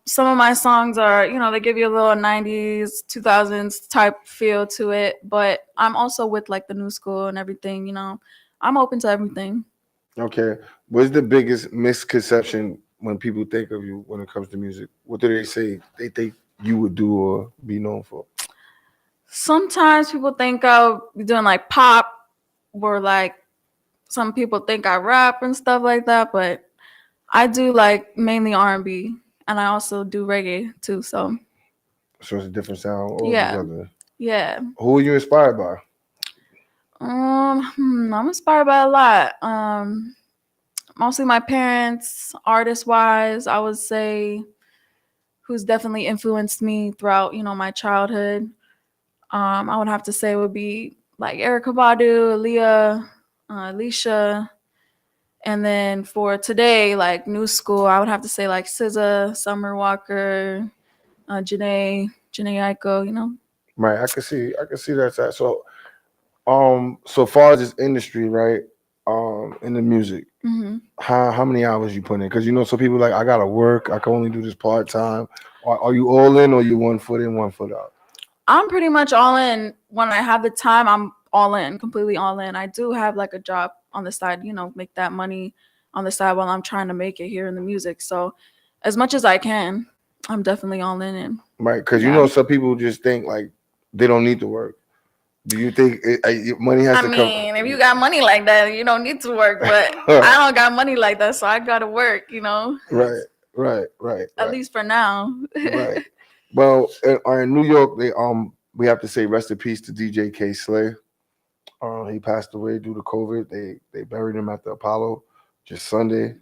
Some of my songs are, they give you a little 90s, 2000s type feel to it, but I'm also with like the new school and everything, I'm open to everything. Okay. What's the biggest misconception when people think of you when it comes to music? What do they say they think you would do or be known for? Sometimes people think I'll be doing like pop, or like some people think I rap and stuff like that, but I do like mainly R&B, and I also do reggae too. So it's a different sound. Yeah. Altogether. Yeah. Who are you inspired by? I'm inspired by a lot. Mostly my parents, artist wise, I would say, who's definitely influenced me throughout, my childhood. I would have to say would be like Erykah Badu, Aaliyah, Alicia. And then for today, like new school, I would have to say like SZA, Summer Walker, Janae Aiko, Right. I can see that. So, so far as this industry, right? In the music, Mhm. how many hours you put in? Because some people like, I gotta work. I can only do this part time. Are you all in, or you 1 foot in, 1 foot out? I'm pretty much all in. When I have the time, I'm all in, completely all in. I do have like a job on the side, make that money on the side while I'm trying to make it here in the music. So as much as I can, I'm definitely all in. And Right, because Yeah. some people just think like they don't need to work. Do you think money has I to mean, if you got money like that, you don't need to work. But I don't got money like that, so I gotta work. Right. At least for now. Right. Well, in New York, we have to say rest in peace to DJ K Slay. He passed away due to COVID. They buried him at the Apollo just Sunday.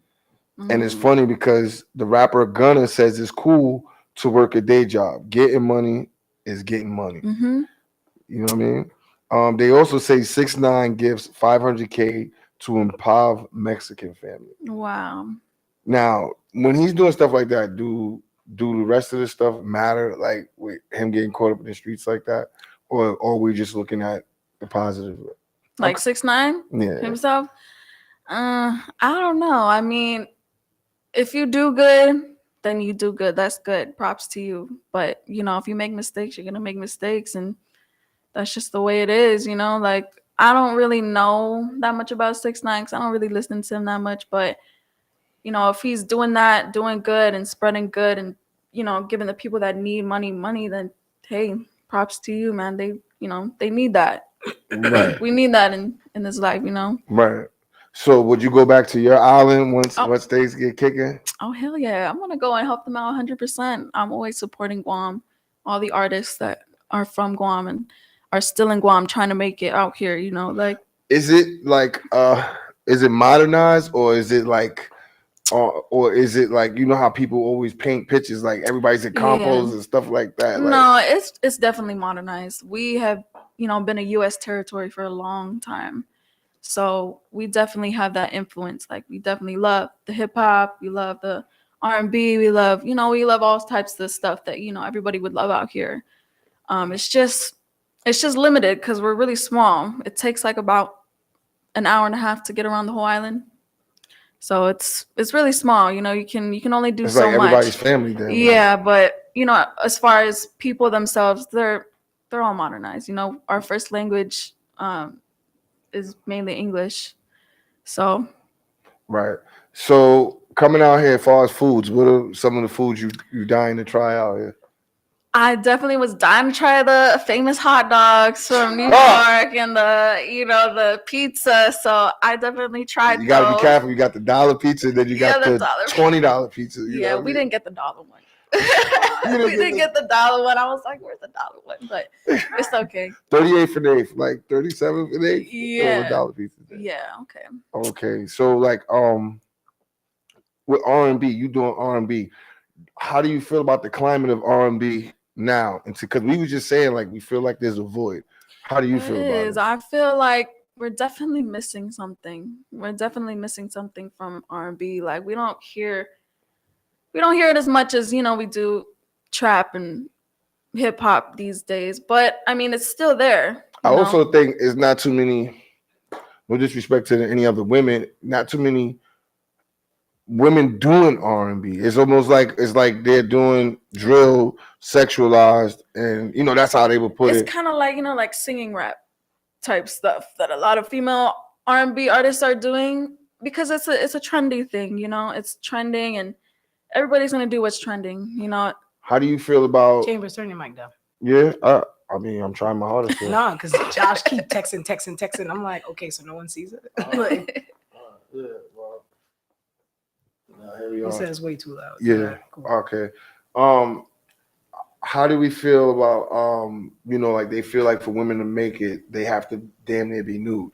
And it's funny because the rapper Gunna says it's cool to work a day job. Getting money is getting money. Mhm. You know what I mean? They also say 6ix9ine gives $500K to impoverished Mexican family. Wow. Now, when he's doing stuff like that, do the rest of the stuff matter? Like with him getting caught up in the streets like that, or are we just looking at the positive? Like 6ix9ine Yeah. himself. I don't know. I mean, if you do good, then you do good. That's good. Props to you. But if you make mistakes, you're gonna make mistakes, and that's just the way it is. Like I don't really know that much about 6ix9ine because I don't really listen to him that much. But if he's doing that, doing good and spreading good, and giving the people that need money, then hey, props to you, man. They need that. Right. We need that in this life, Right. So would you go back to your island once things get kicking? Oh hell yeah! I'm gonna go and help them out 100%. I'm always supporting Guam, all the artists that are from Guam and are still in Guam trying to make it out here. Like Is it like is it modernized, or is it like Or is it like, you know how people always paint pictures, like everybody's in compos and stuff like that? Like, No, it's definitely modernized. We have, been a U.S. territory for a long time. So we definitely have that influence. Like, we definitely love the hip hop. We love the R&B. We love, we love all types of stuff that, everybody would love out here. It's just limited because we're really small. It takes like about an hour and a half to get around the whole island. So it's really small. You can only do it's so like much. everybody's family then. Yeah, but as far as people themselves, they're all modernized. Our first language is mainly English. So Right. So coming out here, as far as foods, what are some of the foods you dying to try out here? I definitely was dying to try the famous hot dogs from New York and the pizza. So I definitely tried. You gotta those. be careful. You got the dollar pizza, then you got the $20 pizza. Yeah, we didn't get the dollar one. We didn't get the dollar one. I was like, "Where's the dollar one?" But it's okay. 38 for the eighth, like 37 for the eighth. Yeah. $dollar pizza. Yeah. Okay. Okay, so like with R&B, you doing R&B. How do you feel about the climate of R&B now? And because we were just saying, like, we feel like there's a void. How do you feel about it? I feel like we're definitely missing something. We're definitely missing something from R&B. Like, we don't hear it as much as we do trap and hip hop these days. But I mean, it's still there. I also think it's not too many. No disrespect to any other women, not too many women doing R&B. It's almost like they're doing drill, sexualized, and that's how they would put it. It's kind of like like singing rap type stuff that a lot of female R&B artists are doing because it's a trendy thing. It's trending and everybody's gonna do what's trending. How do you feel about Chambers? Turn your mic down. Yeah, I mean, I'm trying my hardest. No, because Josh keep texting. I'm like, okay, so no one sees it. Yeah, well, here we He are. says way too loud. Yeah. Alright, cool. Okay. How do we feel about like they feel like for women to make it, they have to damn near be nude?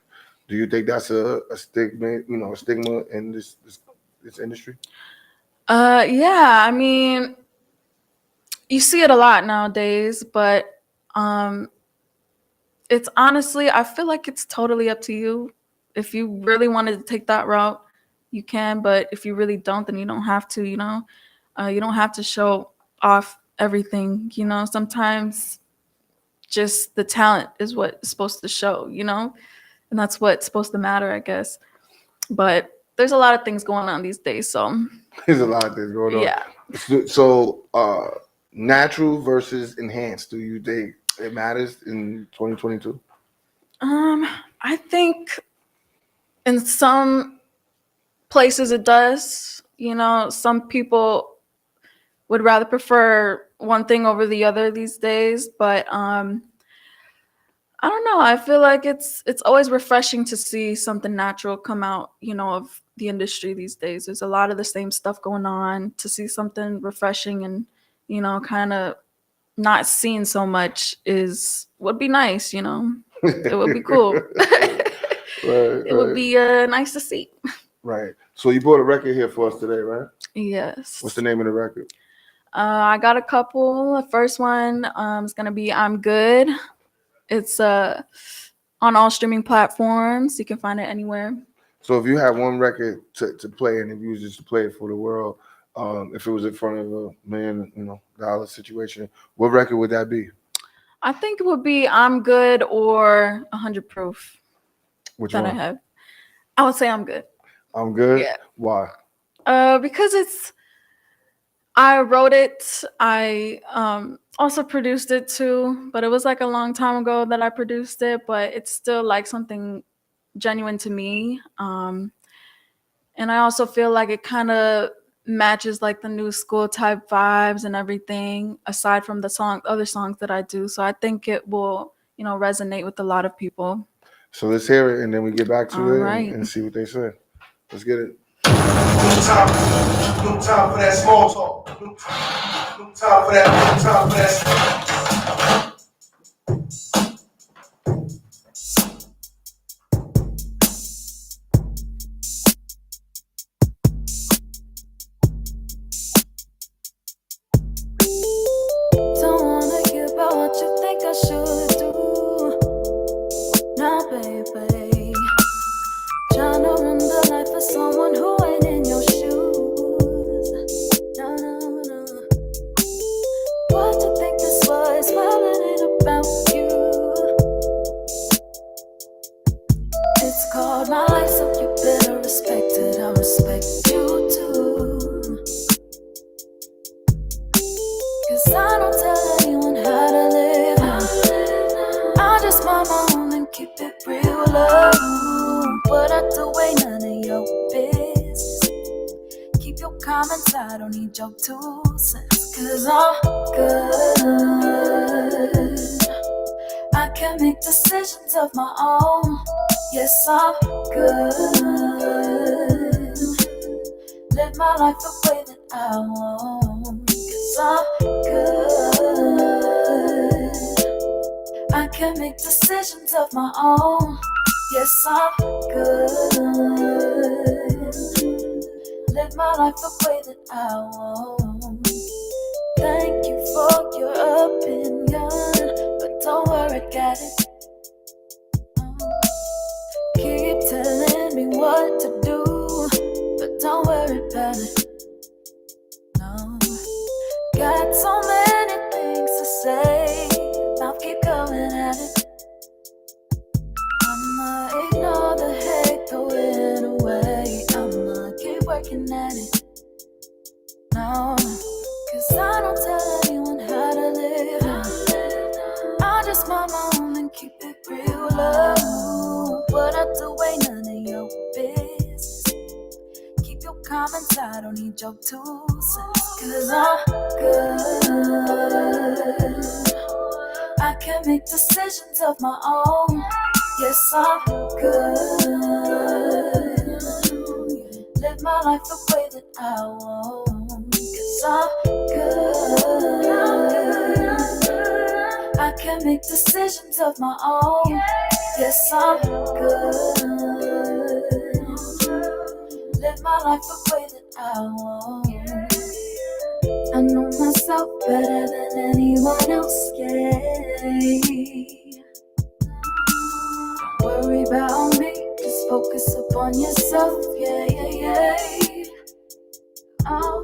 Do you think that's a stigma? A stigma in this industry? Yeah. I mean, you see it a lot nowadays, but it's honestly, I feel like it's totally up to you. If you really wanted to take that route, you can, but if you really don't, then you don't have to, you don't have to show off everything, sometimes just the talent is what is supposed to show, and that's what's supposed to matter, I guess. But there's a lot of things going on these days, so There's a lot of things going on. Yeah. So natural versus enhanced, do you think it matters in 2022? I think in some places it does. Some people would rather prefer one thing over the other these days, but I don't know. I feel like it's always refreshing to see something natural come out, of the industry these days. There's a lot of the same stuff going on. To see something refreshing and, kind of not seen so much would be nice, It would be cool. It would be nice to see. Right. So you bought a record here for us today, right? Yes. What's the name of the record? I got a couple. The first one is going to be I'm Good. It's on all streaming platforms. You can find it anywhere. So if you had one record to play, and if you was just to play it for the world, if it was in front of a $1 million situation, what record would that be? I think it would be I'm Good or 100 Proof. Which that one? I have. I would say I'm Good. I'm Good? Yeah. Why? Because I wrote it. I also produced it too, but it was like a long time ago that I produced it, but it's still like something genuine to me. And I also feel like it kind of matches like the new school type vibes and everything, aside from the other songs that I do. So I think it will, resonate with a lot of people. So let's hear it, and then we get back to All it right. and see what they say. Let's get it. No time for that small talk. No time for that. Keep your comments, I don't need your 2 cents. Cause I'm good. I can make decisions of my own. Yes, I'm good. Live my life the way that I want. Cause I'm good. I can make decisions of my own. Yes, I'm good. Live my life the way that I want. Thank you for your opinion, but don't worry, got it. Keep telling me what to do, but don't worry about it. No, got so many things to say, mouth keep going at it. I'ma ignore the hate, throw it away. I'ma keep working at it. No, cause I don't tell anyone how to live. I just mind my own and keep it real low. What I do ain't none of your business. Keep your comments, I don't need your 2 cents. Cause I'm good. I can make decisions of my own. Yes, I'm good. Live my life the way that I want. Cause I'm good. I can make decisions of my own. Yes, I'm good. Live my life the way that I want. I know myself better than anyone else, yeah. Don't worry about me, just focus upon yourself, yeah, yeah, yeah. Oh,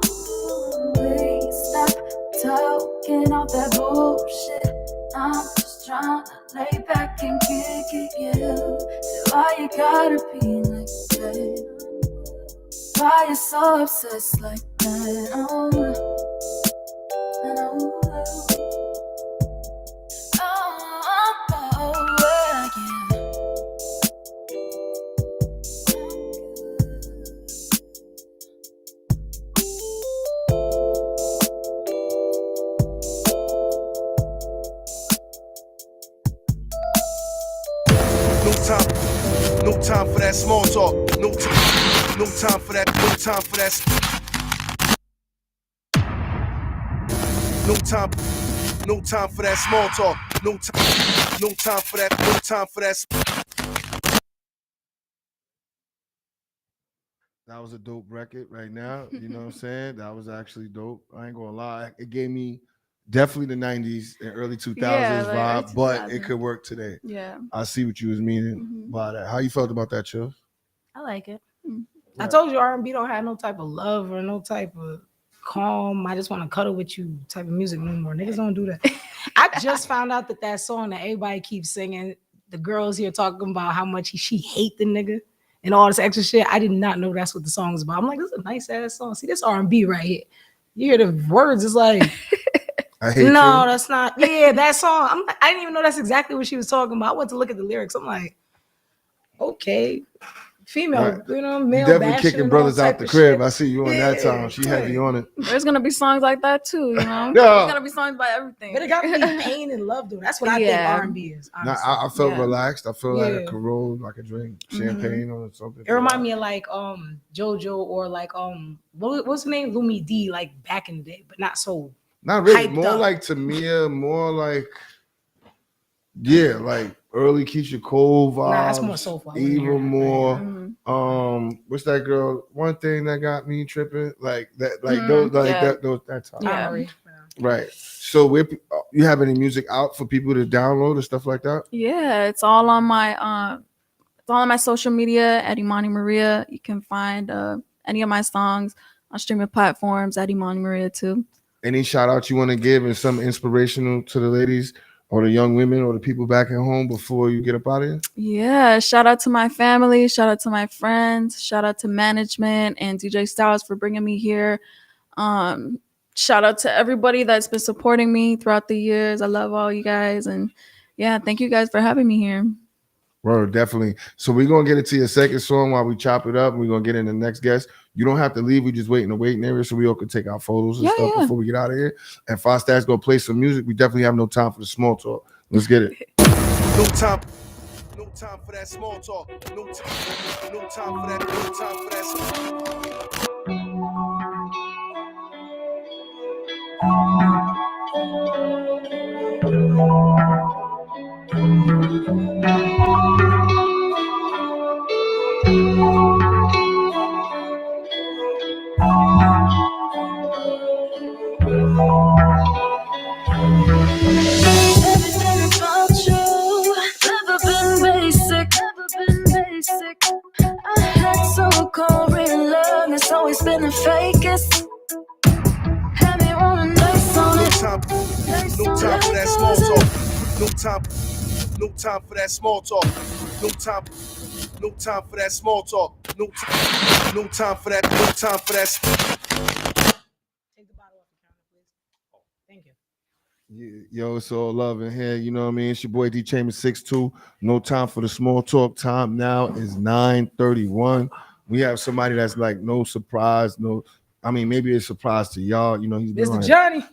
please stop talking all that bullshit. I'm just trying to lay back and kick it, yeah. So why you gotta be like that? Why you so obsessed like that? Oh, No time for that small talk. No time for that. No time for that. No time for that small talk. No time for that. No time for that. That was a dope record right now. You know what I'm saying? That was actually dope. I ain't gonna lie. It gave me definitely the 90s and early 2000s vibe, but it could work today. Yeah. I see what you was meaning by that. How you felt about that, Chill? I like it. I told you R&B don't have no type of love or no type of calm. I just want to cuddle with you type of music no more. Niggas don't do that. I just found out that song that everybody keeps singing, the girls here talking about how much she hate the nigga and all this extra shit. I did not know that's what the song is about. I'm like, this is a nice ass song. See, this R&B right here. You hear the words, it's like, I hate no, you. that's not. Yeah, that song. I didn't even know that's exactly what she was talking about. I went to look at the lyrics. I'm like, okay. Female, Right. you know, You male definitely bashing kicking and brothers all out type the of crib. shit. I see you on that Yeah, time. She heavy on it. There's gonna be songs like that too, you know. No. There's gonna be songs by everything. But it got to be pain and love, though. That's what I think R&B is. Nah, Honestly. I felt relaxed. I feel like I Yeah. could roll, like a drink champagne or something. It remind me of like JoJo or like what's the name? Lumi D, like back in the day, but not so. Not really. hyped More up. like Tamia. More like like early Keisha Cole vibes. Nah, that's more soulful. I wouldn't hear Even that. more. Mm-hmm. What's that girl? One thing that got me tripping, like that, like Mhm, those, like yeah. that time. Yeah. Right. So, you have any music out for people to download and stuff like that? Yeah, it's all on my social media at Imani Maria. You can find any of my songs on streaming platforms at Imani Maria too. Any shout out you want to give and some inspirational to the ladies or the young women or the people back at home before you get up out of here? Yeah, shout out to my family, shout out to my friends, shout out to management and DJ Styles for bringing me here. Shout out to everybody that's been supporting me throughout the years. I love all you guys, and yeah, thank you guys for having me here. Bro, definitely. So we're gonna get into your second song while we chop it up, and we're gonna get in the next guest. You don't have to leave. We just wait in the waiting area so we all can take our photos and stuff before we get out of here. And Five Stacks gonna play some music. We definitely have no time for the small talk. Let's get it. No time for that small talk. No time for that. No time for Everything about you, never been basic. I had so-called real love, it's always been the fakest. Had me rolling dice on it. No time for that small talk. No time for that small talk. No time for that small talk. No time for that. No time for that. Take the bottle off the counter, please. Thank you. Yo, it's all love in here. You know what I mean? It's your boy D Chambers 6'2". No time for the small talk. Time now is 9:31. We have somebody that's like no surprise. No, I mean maybe it's a surprise to y'all. You know, he's been Mr. on here. Johnny.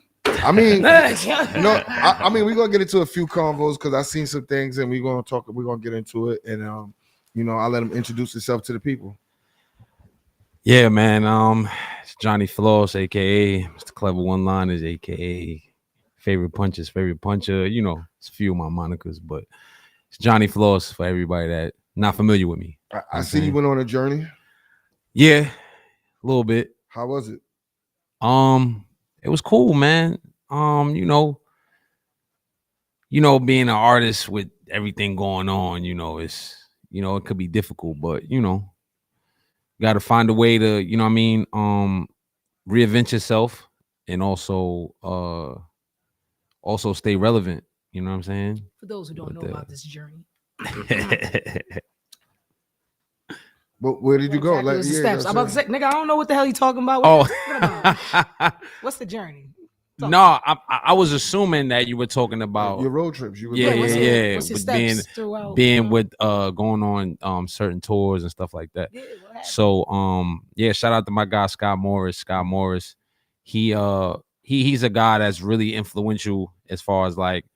I mean, I mean, we're gonna get into a few convos because I seen some things and we're gonna get into it. And you know, I'll let him introduce himself to the people. Yeah, man. It's Johnny Floss, aka Mr. Clever One Liners, aka Favorite Puncher. You know, it's a few of my monikers, but it's Johnny Floss for everybody that not familiar with me. I see you went on a journey. Yeah, a little bit. How was it? It was cool, man. You know, being an artist with everything going on, you know, it's, you know, it could be difficult, but you know, you got to find a way to, you know what I mean, reinvent yourself and also stay relevant. You know what I'm saying? For those who don't know about this journey. But where did you go? Exactly, Like, what's the yeah, steps? I'm about to say, nigga, I don't know what the hell you talking about. Oh. What you talking about? What's the journey? No, I was assuming that you were talking about your road trips. You were yeah. What's your With steps throughout, being with going on certain tours and stuff like that. So yeah, shout out to my guy Scott Morris. Scott Morris, he's a guy that's really influential as far as like,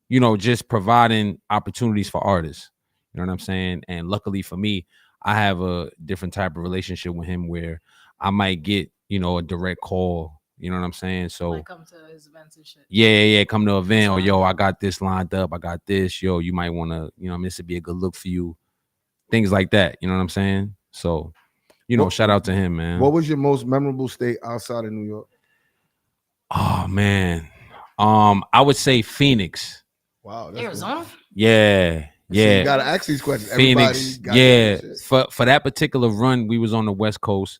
you know, just providing opportunities for artists. You know what I'm saying? And luckily for me, I have a different type of relationship with him where I might get, you know, a direct call. You know what I'm saying? So Like come to his events and shit. yeah, come to an event or yo, I got this lined up. I got this. Yo, you might want to, you know, this would be a good look for you. Things like that. You know what I'm saying? So, you know, shout out to him, man. What was your most memorable state outside of New York? Oh man, I would say Phoenix. Wow, Arizona. Yeah. You gotta ask these questions. Phoenix. Everybody got For that particular run, we was on the West Coast.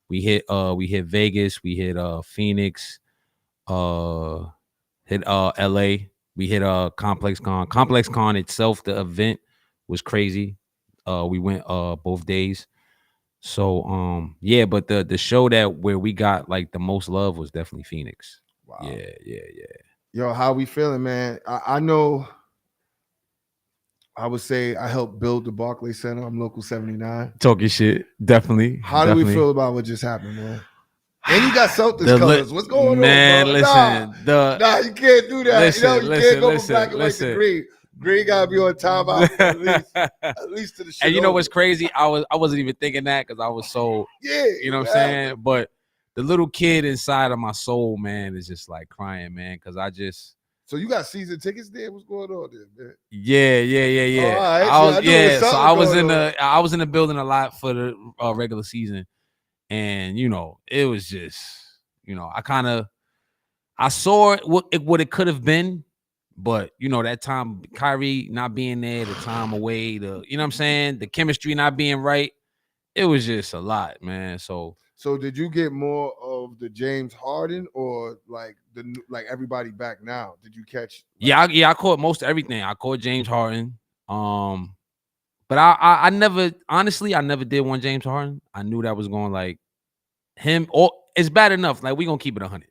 We hit Vegas, we hit Phoenix, hit LA, we hit Complex Con. Complex Con itself, the event was crazy. We went both days. So yeah, but the show that where we got like the most love was definitely Phoenix. Wow. Yeah. Yo, how we feeling, man? I know. I would say I helped build the Barclays Center. I'm local 79. Talking shit, definitely. How do we feel about what just happened, man? And you got Celtics colors. What's going man, on, bro? Listen, nah, you can't do that. Listen, you can't go from black and white to green. Green gotta be on timeout at least to the shit. And you know over. what's crazy? I wasn't even thinking that because I was so you know what I'm saying. But the little kid inside of my soul, man, is just like crying, man, because I just. So you got season tickets there? What's going on there, man? Yeah. All right. I was in the building a lot for the regular season, and you know, it was just, you know, I saw what it could have been, but you know, that time Kyrie not being there, the time away, you know what I'm saying, the chemistry not being right, it was just a lot, man. So did you get more of the James Harden or like everybody back now? Did you catch? I caught most of everything. I caught James Harden. But I never did want James Harden. I knew that was going like him. Or it's bad enough. Like we gonna keep it 100.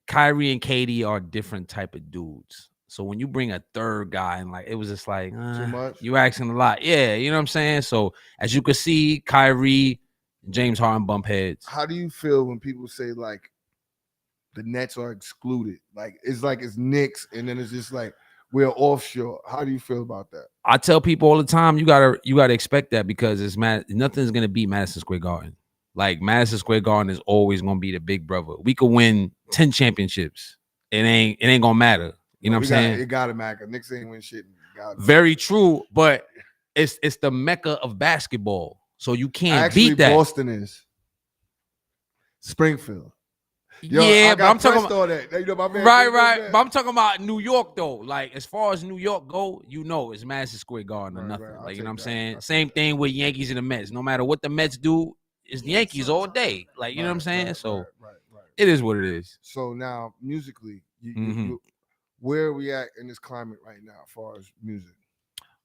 Kyrie and KD are different type of dudes. So when you bring a third guy and like it was just like Too much. you asking a lot. Yeah, you know what I'm saying? So as you can see, Kyrie, James Harden bump heads. How do you feel when people say like the Nets are excluded? Like it's Knicks, and then it's just like we're offshore. How do you feel about that? I tell people all the time, you gotta expect that because it's nothing's gonna beat Madison Square Garden. Like Madison Square Garden is always gonna be the big brother. We could win 10 championships. It ain't gonna matter. You know what I'm saying? It gotta matter. Knicks ain't win shit. Very true, but it's the mecca of basketball. So you can't beat that. Boston is Springfield. Yo, Yeah, I but I'm got talking pressed about on that. You know, my man, right. But I'm talking about New York though. Like as far as New York go, you know it's Madison Square Garden or nothing. Like you know what I'm saying? Same thing with Yankees and the Mets. No matter what the Mets do, it's the Yankees all day. Like you know what I'm saying? So it is what it is. So now musically, Mhm. where are we at in this climate right now as far as music?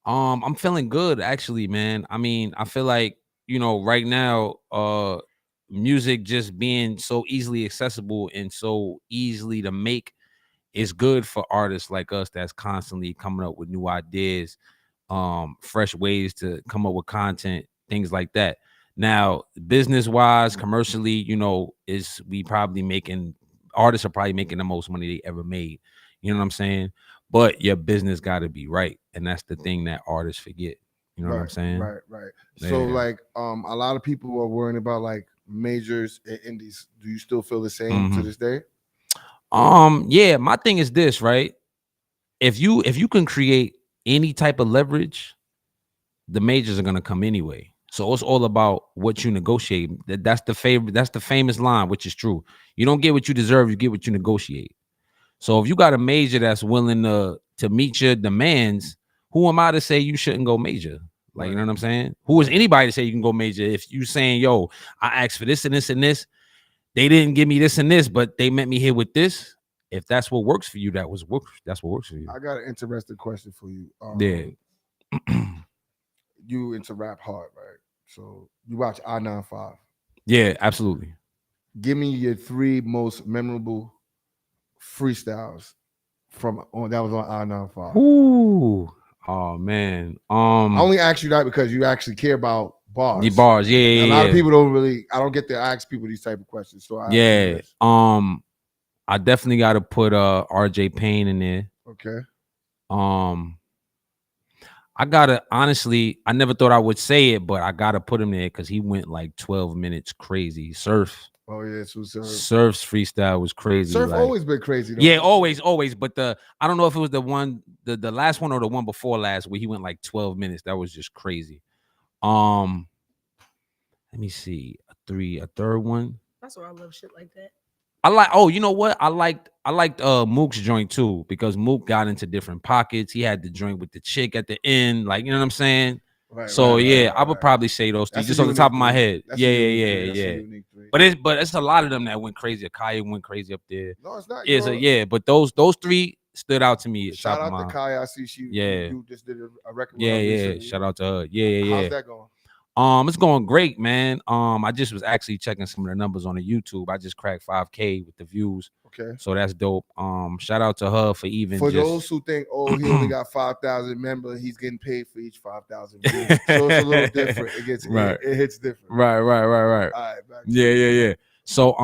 I'm feeling good actually, man. I mean, I feel like, you know, right now, music just being so easily accessible and so easily to make is good for artists like us that's constantly coming up with new ideas, fresh ways to come up with content, things like that. Now, business wise, commercially, you know, artists are probably making the most money they ever made. You know what I'm saying? But your business got to be right, and that's the thing that artists forget. You know what I'm saying? Right. So Yeah. like a lot of people are worrying about like majors and indies. Do you still feel the same to Mhm. this day? Yeah, my thing is this, right? If you can create any type of leverage, the majors are gonna come anyway. So it's all about what you negotiate. That's the famous line, which is true. You don't get what you deserve, you get what you negotiate. So if you got a major that's willing to meet your demands, who am I to say you shouldn't go major? Like, you know what I'm saying? Who is anybody to say you can go major if you saying, yo, I asked for this and this and this. They didn't give me this and this, but they met me here with this. If that's what works for you, that's what works for you. I got an interesting question for you. Yeah. You into rap hard, right? So you watch I-95. Yeah, absolutely. Give me your 3 most memorable freestyles that was on I-95. Ooh. Oh man. I only ask you that because you actually care about bars. The bars, yeah. A lot of people I don't get to ask people these type of questions. So Yeah. I definitely got to put RJ Payne in there. Okay. I gotta honestly, I never thought I would say it, but I gotta put him there because he went like 12 minutes crazy. Surf. Oh yeah, so Surf's freestyle was crazy. Surf like- always been crazy though. Yeah, always. But I don't know if it was the last one or the one before last where he went like 12 minutes. That was just crazy. Let me see. A third one. That's why I love shit like that. You know what? I liked Mook's joint too, because Mook got into different pockets. He had the joint with the chick at the end, like, you know what I'm saying? Right, So right, I would probably say those three That's just a on the top of unique my three. head. That's a Yeah. unique three. That's a unique three. But it's a lot of them that went crazy. Kaya went crazy up there. No, it's not. Yeah, so yeah, but those 3 stood out to me. Shout out to Kaya. I see she you just did a record. with her Yeah. recently. Shout out to her. Yeah. How's that going? It's going great, man. I just was actually checking some of the numbers on the YouTube. I just cracked 5K with the views. Okay. So that's dope. Shout out to her for even For just those who think, oh, he only got 5,000 members, he's getting paid for each 5,000 views. So it's a little different. It hits different. Right. All right, back to Yeah. So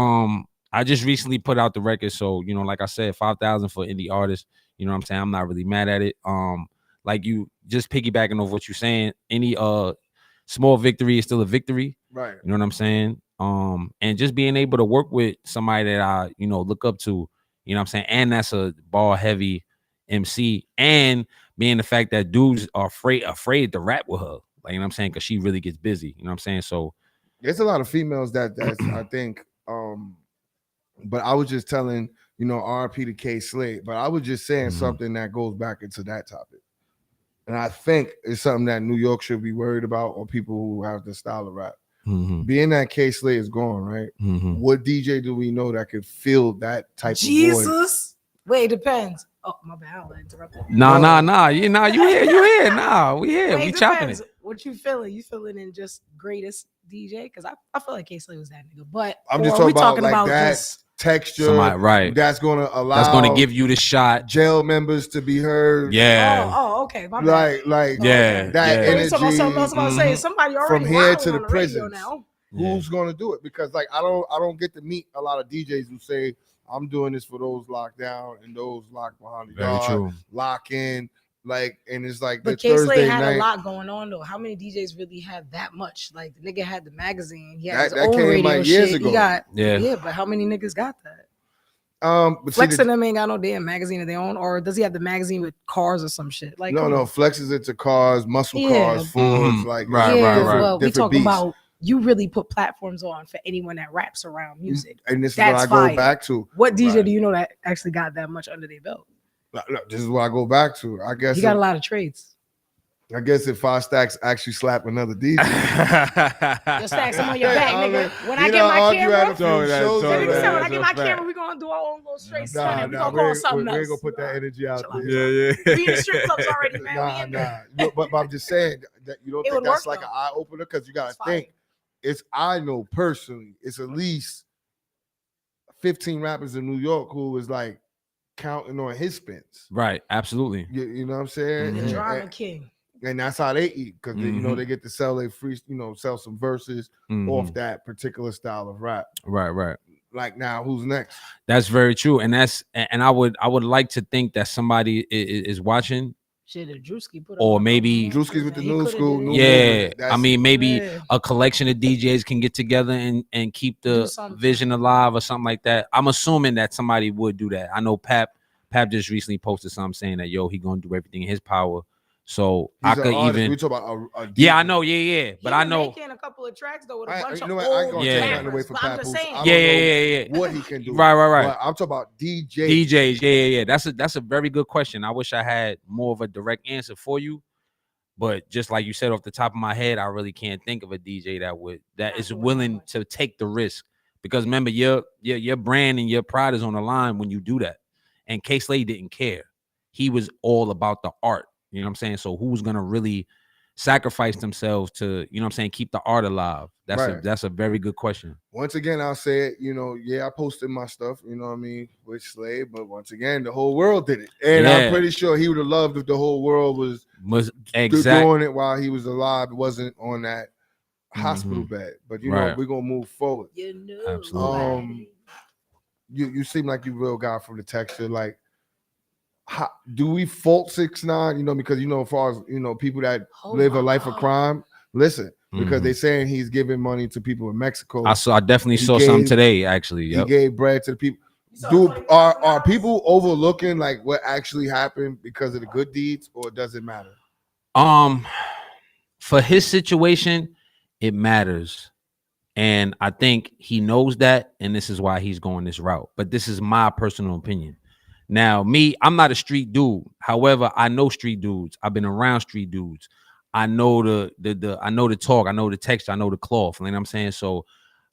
I just recently put out the record. So, you know, like I said, 5,000 for indie artists. You know what I'm saying? I'm not really mad at it. Like you just piggybacking over what you're saying, any small victory is still a victory. Right. You know what I'm saying? And just being able to work with somebody that I, you know, look up to, you know what I'm saying? And that's a ball heavy MC, and being the fact that dudes are afraid to rap with her. Like, you know what I'm saying? Because she really gets busy. You know what I'm saying? So there's a lot of females that's I think but I was just telling, you know, RP to K Slade, but I was just saying something that goes back into that topic. And I think it's something that New York should be worried about, or people who have the style of rap. Being that K Slade is gone, right? What DJ do we know that could fill that type of void? Jesus. Wait, depends. Oh, my bad. I'll interrupt you. Nah. You here. Nah, we here. Wait, We chopping depends. it. What you feeling? You feeling in just greatest DJ? Because I feel like K-Slay was that nigga. But I'm just or we talking about like that just texture. Somebody, right. That's gonna allow. That's gonna give you the shot. Jail members to be heard. Yeah. Oh, okay. My bad. Like Yeah. that yeah. energy. That's what I'm saying. Somebody already from here wilding to the on radio prisons. now. Who's gonna do it? Because like I don't get to meet a lot of DJs who say I'm doing this for those locked down and those locked behind the Very yard, true. lock in, like, and it's like But the K-Slay Thursday had night. a lot going on though. How many DJs really have that much? Like the nigga had the magazine. He had That- his that own came, radio like, years shit. ago. He got Yeah. but how many niggas got that? But see, Flex and them ain't got no damn magazine of their own, or does he have the magazine with cars or some shit? Like come no, on. Flex is into cars, muscle cars, Fords, like Right, yeah, right, right. Well, we different talking beats. about you really put platforms on for anyone that raps around music. And this is That's what I fire. go back to. What DJ do you know that actually got that much under their belt? Look, this is what I go back to. I guess He got a lot of trades. I guess if 5 Stacks actually slap another DJ. Yo, Stacks, I'm on your back, I nigga. mean, When you I get know, my argue at camera, a few shows. when I That's get a my fact. camera, we gonna do our own little straight Nah, stunning. We nah, gonna call we it something ain't else. gonna put that energy out there. Yeah. We in the strip clubs already, man. We Nah, in there. but I'm just saying that you don't It think would that's work, like though. an eye opener because you gotta It's fire. think. It's I know personally, it's at least 15 rappers in New York who is like counting on his spins. Right. Absolutely. You know what I'm saying? The And- drama and- king. And that's how they eat because you know Mhm. they get to sell their free, sell some verses off that particular style of rap. Right. Right. Like now, who's next? That's very true. And I would like to think that somebody is watching. Shit, if Drewski put Or maybe Drewski's with the new school. New yeah, movement. I That's- mean maybe Yeah. a collection of DJs can get together and keep Do the something. vision alive or something like that. I'm assuming that somebody would do that. I know Pap just recently posted something saying that he gonna do everything in his power. So He's I an could artist. even We talk about a yeah, I DJ. know, yeah. But He I been know making a couple of tracks though with a I bunch ain't of gonna old take nothing away rappers, from but I'm Papoose. just saying. I don't Yeah. know what he can do. Right. But I'm talking about DJ. DJs, yeah. That's a very good question. I wish I had more of a direct answer for you. But just like you said off the top of my head, I really can't think of a DJ that is willing to take the risk. Because remember, your brand and your pride is on the line when you do that. And K-Slay didn't care. He was all about the art. You know what I'm saying? So who's gonna really sacrifice themselves to, keep the art alive? That's a very good question. Once again, I'll say it, I posted my stuff, with Slade, but once again, the whole world did it. And Yeah. I'm pretty sure he would have loved if the whole world was exact doing it while he was alive. It wasn't on that hospital bed. But Right. we're gonna move forward. Absolutely. You seem like you real guy from the texture. Like, do we fault 6ix9ine? Because as far as people that live a life of crime, listen, because they saying he's giving money to people in Mexico. I definitely He saw something gave- today, actually. He Yep. gave bread to the people. Are people overlooking like what actually happened because of the good deeds, or does it matter? For his situation, it matters. And I think he knows that, and this is why he's going this route. But this is my personal opinion. Now, I'm not a street dude. However, I know street dudes. I've been around street dudes. I know I know the talk, I know the texture, I know the cloth. You know what I'm saying? So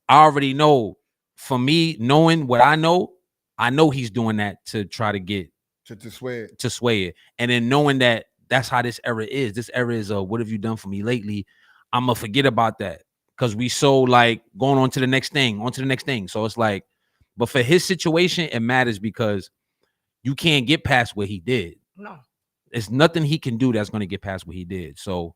I already know. For me, knowing what I know he's doing that to try to get to sway it. And then knowing that that's how this era is. This era is what have you done for me lately? I'm gonna forget about that because we so like going on to the next thing, So it's like, but for his situation, it matters because you can't get past what he did. No, there's nothing he can do that's gonna get past what he did. So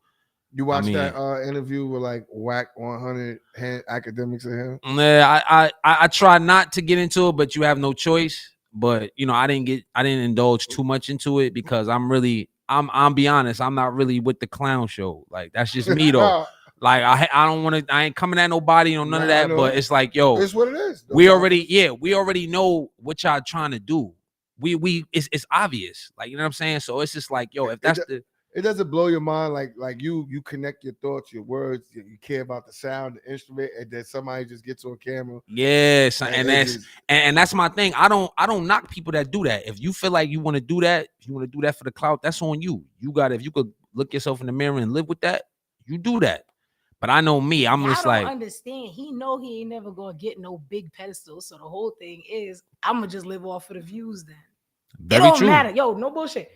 you watched that interview with like whack 100 academics of him. I try not to get into it, but you have no choice. But I didn't indulge too much into it because I'm be honest, I'm not really with the clown show. Like that's just me though. Like I don't want to. I ain't coming at nobody on none of that. But it's like, yo, it's what it is. We already know what y'all trying to do. It's obvious. Like you know what I'm saying. So it's just like, yo, if that's it doesn't blow your mind like you connect your thoughts, your words, you care about the sound, the instrument, and then somebody just gets on camera. Yes, and that's my thing. I don't knock people that do that. If you feel like you want to do that, if you want to do that for the clout, that's on you. If you could look yourself in the mirror and live with that, you do that. But I know me, I'm just like understand. He know he ain't never gonna get no big pedestal. So the whole thing is, I'm gonna just live off of the views. Then very it don't true. matter, yo, no bullshit.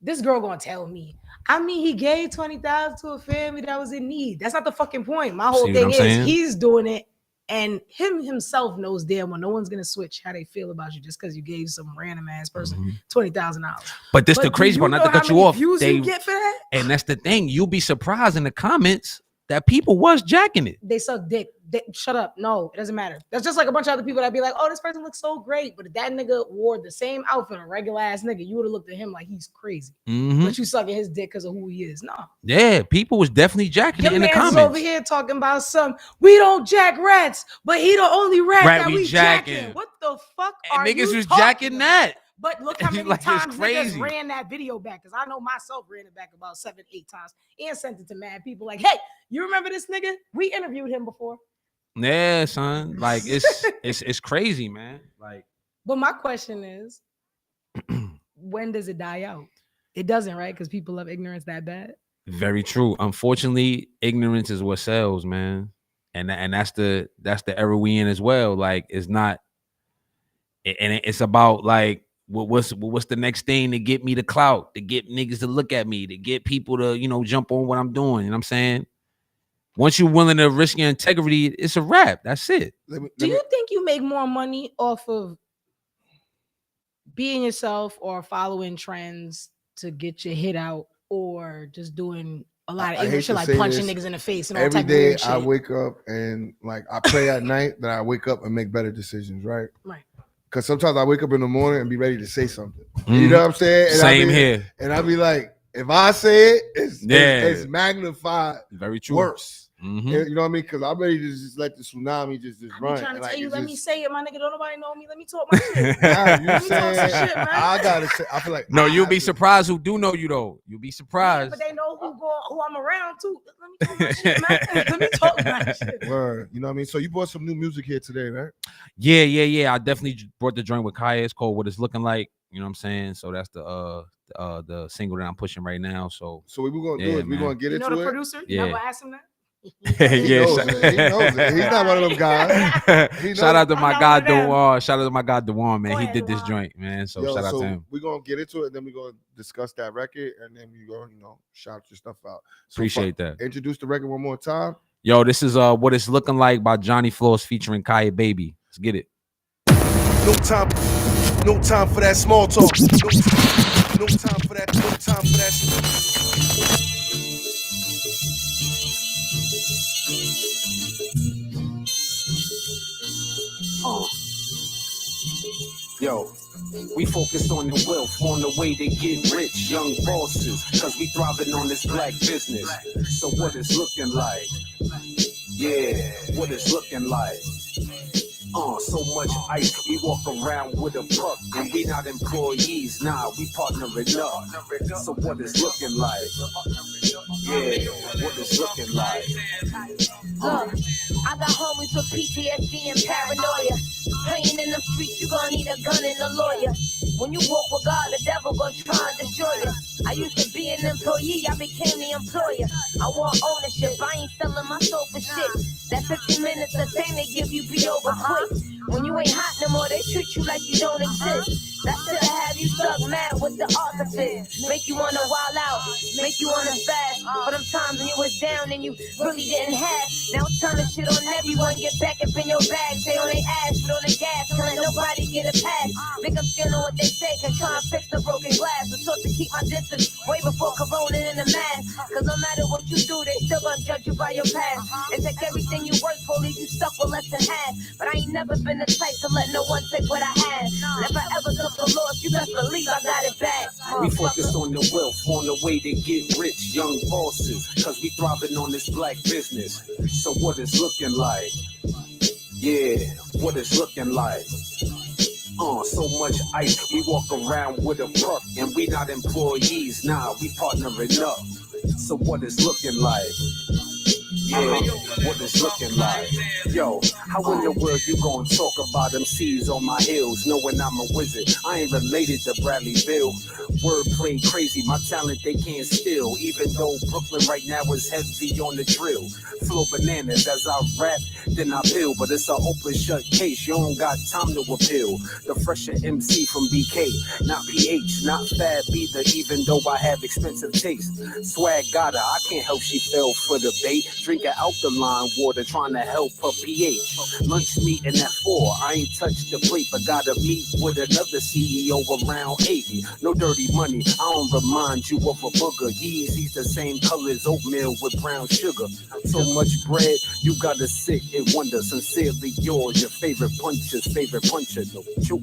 this girl gonna tell me. I mean, he gave 20,000 to a family that was in need. That's not the fucking point. My whole thing is he's doing it, and him himself knows damn well no one's gonna switch how they feel about you just because you gave some random ass person $20,000. But this the crazy part, not to cut you off. They get for that? And that's the thing. You'll be surprised in the comments that people was jacking it. They suck dick. Shut up. No, it doesn't matter. That's just like a bunch of other people that be like, oh, this person looks so great. But if that nigga wore the same outfit, a regular ass nigga, you would have looked at him like he's crazy. But you sucking his dick because of who he is. No. Yeah, people was definitely jacking it in the comments. Over here talking about we don't jack rats, but he the only rat that we jacking. What the fuck are niggas you was jacking that? But look how many Like, it's times crazy. niggas ran that video back. Because I know myself ran it back about 7-8 times and sent it to mad people like, hey, you remember this nigga? We interviewed him before. Yeah, son. Like it's crazy, man. Like, but my question is, when does it die out? It doesn't, right? Because people love ignorance that bad. very true. Unfortunately, ignorance is what sells, man. And that's the era we in as well. Like, it's not, and it's about like what's the next thing to get me the clout, to get niggas to look at me, to get people to jump on what I'm doing. You know what I'm saying? Once you're willing to risk your integrity, it's a wrap. That's it. Do you think you make more money off of being yourself or following trends to get your hit out, or just doing a lot of ignorant shit like punching niggas in the face and all type of weird shit? Every day I wake up and like I pray at night that I wake up and make better decisions, right? Right. Because sometimes I wake up in the morning and be ready to say something. You know what I'm saying? And Same here. And I be like, if I say it, it's magnified. Very true. Worse. Mm-hmm. You know what I mean? Because I'm ready to just let the tsunami just run. I'm trying to Like, tell you, it's let just- me say it, my nigga. Don't nobody know me. Let me talk my shit. Nah, you Let me talk some saying, shit, man. I gotta say, I feel like No, you'll be surprised who do know you though. You'll be Yeah, surprised. but they know who I'm around too. Let me talk my shit, man. Let me talk my shit. Word. You know what I mean? So you brought some new music here today, right? Yeah. I definitely brought the joint with Kaya. It's called What It's Looking Like. You know what I'm saying? So that's the single that I'm pushing right now. So we're gonna do it. We're gonna get You into know the it. producer? You Yeah. never ask him that? He knows it. He knows it. He's not one of them guys. He knows Shout out to it. my guy Dewan. Shout out to my guy Dewan, man. Go He ahead, did this Dewan. joint, man. So Yo, shout out to him. We're gonna get into it, and then we're gonna discuss that record, and then we're gonna, shout your stuff out. So Appreciate that. Introduce the record one more time. Yo, this is What It's Looking Like by Johnny Floss featuring Kaya Baby. Let's get it. No time for that small talk. No time for that. No time for that. Yo, we focus on the wealth, on the way to get rich, young bosses, cause we thriving on this black business. So what it's looking like? Yeah, what it's looking like? So much ice, we walk around with a buck, and we not employees, nah, we partnering up. So what it's looking like? Yeah, what it's looking like? I got homies with PTSD and paranoia. Playing in the streets, you gon' need a gun and a lawyer. When you walk with God, the devil gon' try and destroy you. I used to be an employee, I became the employer. I want ownership, I ain't selling my soul for shit. That 15 minutes of fame they give you be over quick. When you ain't hot no more, they treat you like you don't exist. That should've have you stuck mad with the artifice. Make you wanna wild out, make you wanna fast. For them times when you was down and you really didn't have. Now it's turn the shit on everyone, get back up in your bag. Stay on their ass, put on the gas, can't let nobody get a pass. Think I'm still on what they say, can try and fix the broken glass. I'm taught to keep my distance way before Corona in the mask. Cause no matter what you do, they still gonna judge you by your past. And take everything you work for, leave you stuck with less than half. But I ain't never been the type to let no one take what I had. And if I ever come to lost, you best believe I got it back. We focus on the wealth, on the way to get rich, young bosses, cause we thriving on this black business. So what it's looking like? Yeah, what it's looking like? So much ice, we walk around with a buck, and we not employees, nah, we partnering up. So what it's looking like? Yeah, what it's looking like? Yo, how in the world you gonna talk about them C's on my heels, knowing I'm a wizard? I ain't related to Bradley Bill. Wordplay crazy, my talent they can't steal. Even though Brooklyn right now is heavy on the drill. Flow bananas as I rap, then I peel. But it's an open shut case, you don't got time to appeal. The fresher MC from BK, not PH, not fab either, even though I have expensive taste. Swag got her, I can't help she fell for the bait. Drinking alkaline water, trying to help her pH. Lunch meeting at 4, I ain't touched the plate, but gotta meet with another CEO around 80. No dirty money, I don't remind you of a booger. Yeezy's the same color as oatmeal with brown sugar. So much bread, you gotta sit and wonder. Sincerely yours, your favorite puncher's favorite puncher. No choke.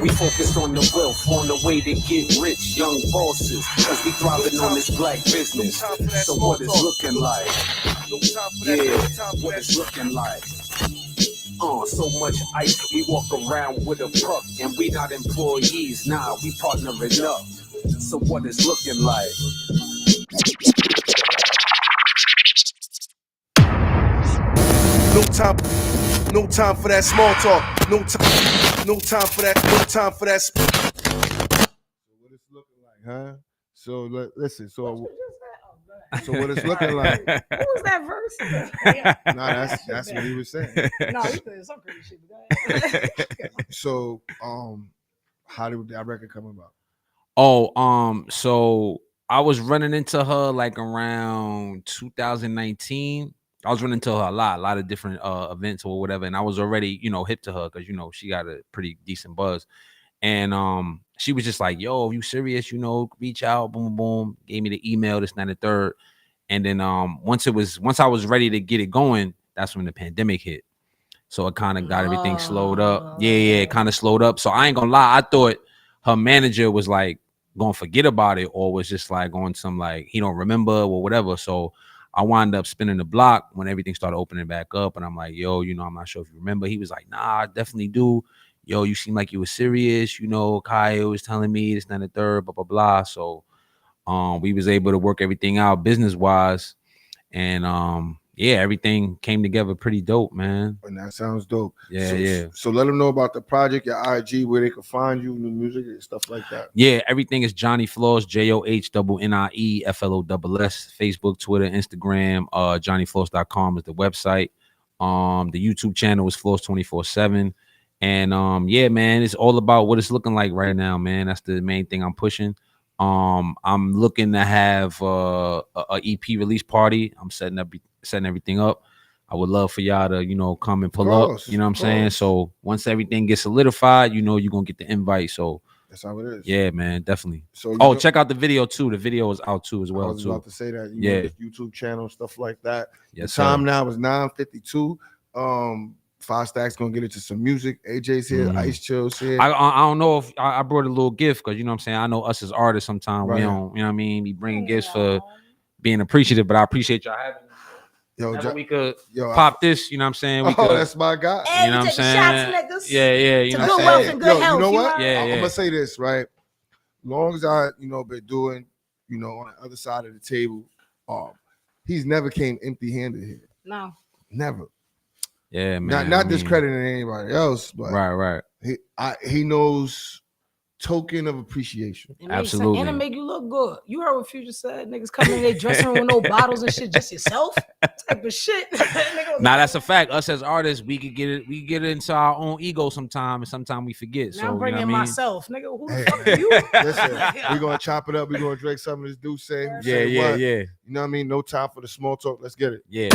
We focus on the wealth, on the way to get rich, young bosses, cause we thriving on this black business. So what it's looking like? Yeah, what it's looking like. So much ice, we walk around with a puck, and we not employees, nah, we partnering up. So what it's looking like? No time for that small talk. No time for that. What it's looking like, huh? So listen. So what it's looking like? What was that verse? Nah, that's what he was saying. No, he said some crazy shit. But go ahead. So, how did that record come about? So I was running into her like around 2019. I was running into her a lot of different events or whatever, and I was already, hip to her because she got a pretty decent buzz. And she was just like, "Yo, you serious? Reach out, boom, boom." Gave me the email, this, and that, and the third. And then once I was ready to get it going, that's when the pandemic hit. So it kind of got everything slowed up. Yeah, it kind of slowed up. So I ain't gonna lie, I thought her manager was like gonna forget about it, or was just like on some like he don't remember or whatever. So I wound up spinning the block when everything started opening back up, and I'm like, "Yo, I'm not sure if you remember." He was like, "Nah, I definitely do. Yo, you seem like you were serious. Kaya was telling me this, and the third, blah blah blah." So, we was able to work everything out business wise, and everything came together pretty dope, man. And that sounds dope. Yeah. So let them know about the project, your IG, where they can find you, new music and stuff like that. Yeah, everything is Johnny Floss, JOHNNIE FLOSS. Facebook, Twitter, Instagram. JohnnyFloss.com is the website. The YouTube channel is Floss 24/7. And man, it's all about what it's looking like right now, man. That's the main thing I'm pushing. I'm looking to have a EP release party. I'm setting everything up. I would love for y'all to, come and pull up. You know what I'm saying? So once everything gets solidified, you're gonna get the invite. So that's how it is. Yeah, man, definitely. So check out the video too. The video is out too as well. I was about to say that. Yeah, YouTube channel, stuff like that. Yes, the time now is 9:52. 5 Stacks gonna get into some music. AJ's here, Ice Chill's here. I don't know if I brought a little gift because I say I know us as artists sometimes we don't, we bring gifts for being appreciative, but I appreciate y'all having me. Yo, we could pop this, we that's my guy. You know what I'm saying? Shots, yeah, you know good wealth and good health. You know what? Yeah, I'm gonna say this, right? Long as I, been doing, on the other side of the table, he's never came empty-handed here. No. Never. Yeah, man. Not discrediting anybody else, but right. He knows token of appreciation. Absolutely. And it make you look good. You heard what Future said? Niggas come in their dressing room with no bottles and shit, just yourself type of shit. Nah, that's a fact. Us as artists, we could get it. We get into our own ego sometimes, and sometimes we forget. Now I'm bringing myself, nigga. Who the fuck are you? Listen, we're gonna chop it up. We're gonna drink some of this Douce. Yeah. You know what I mean? No time for the small talk. Let's get it. Yeah.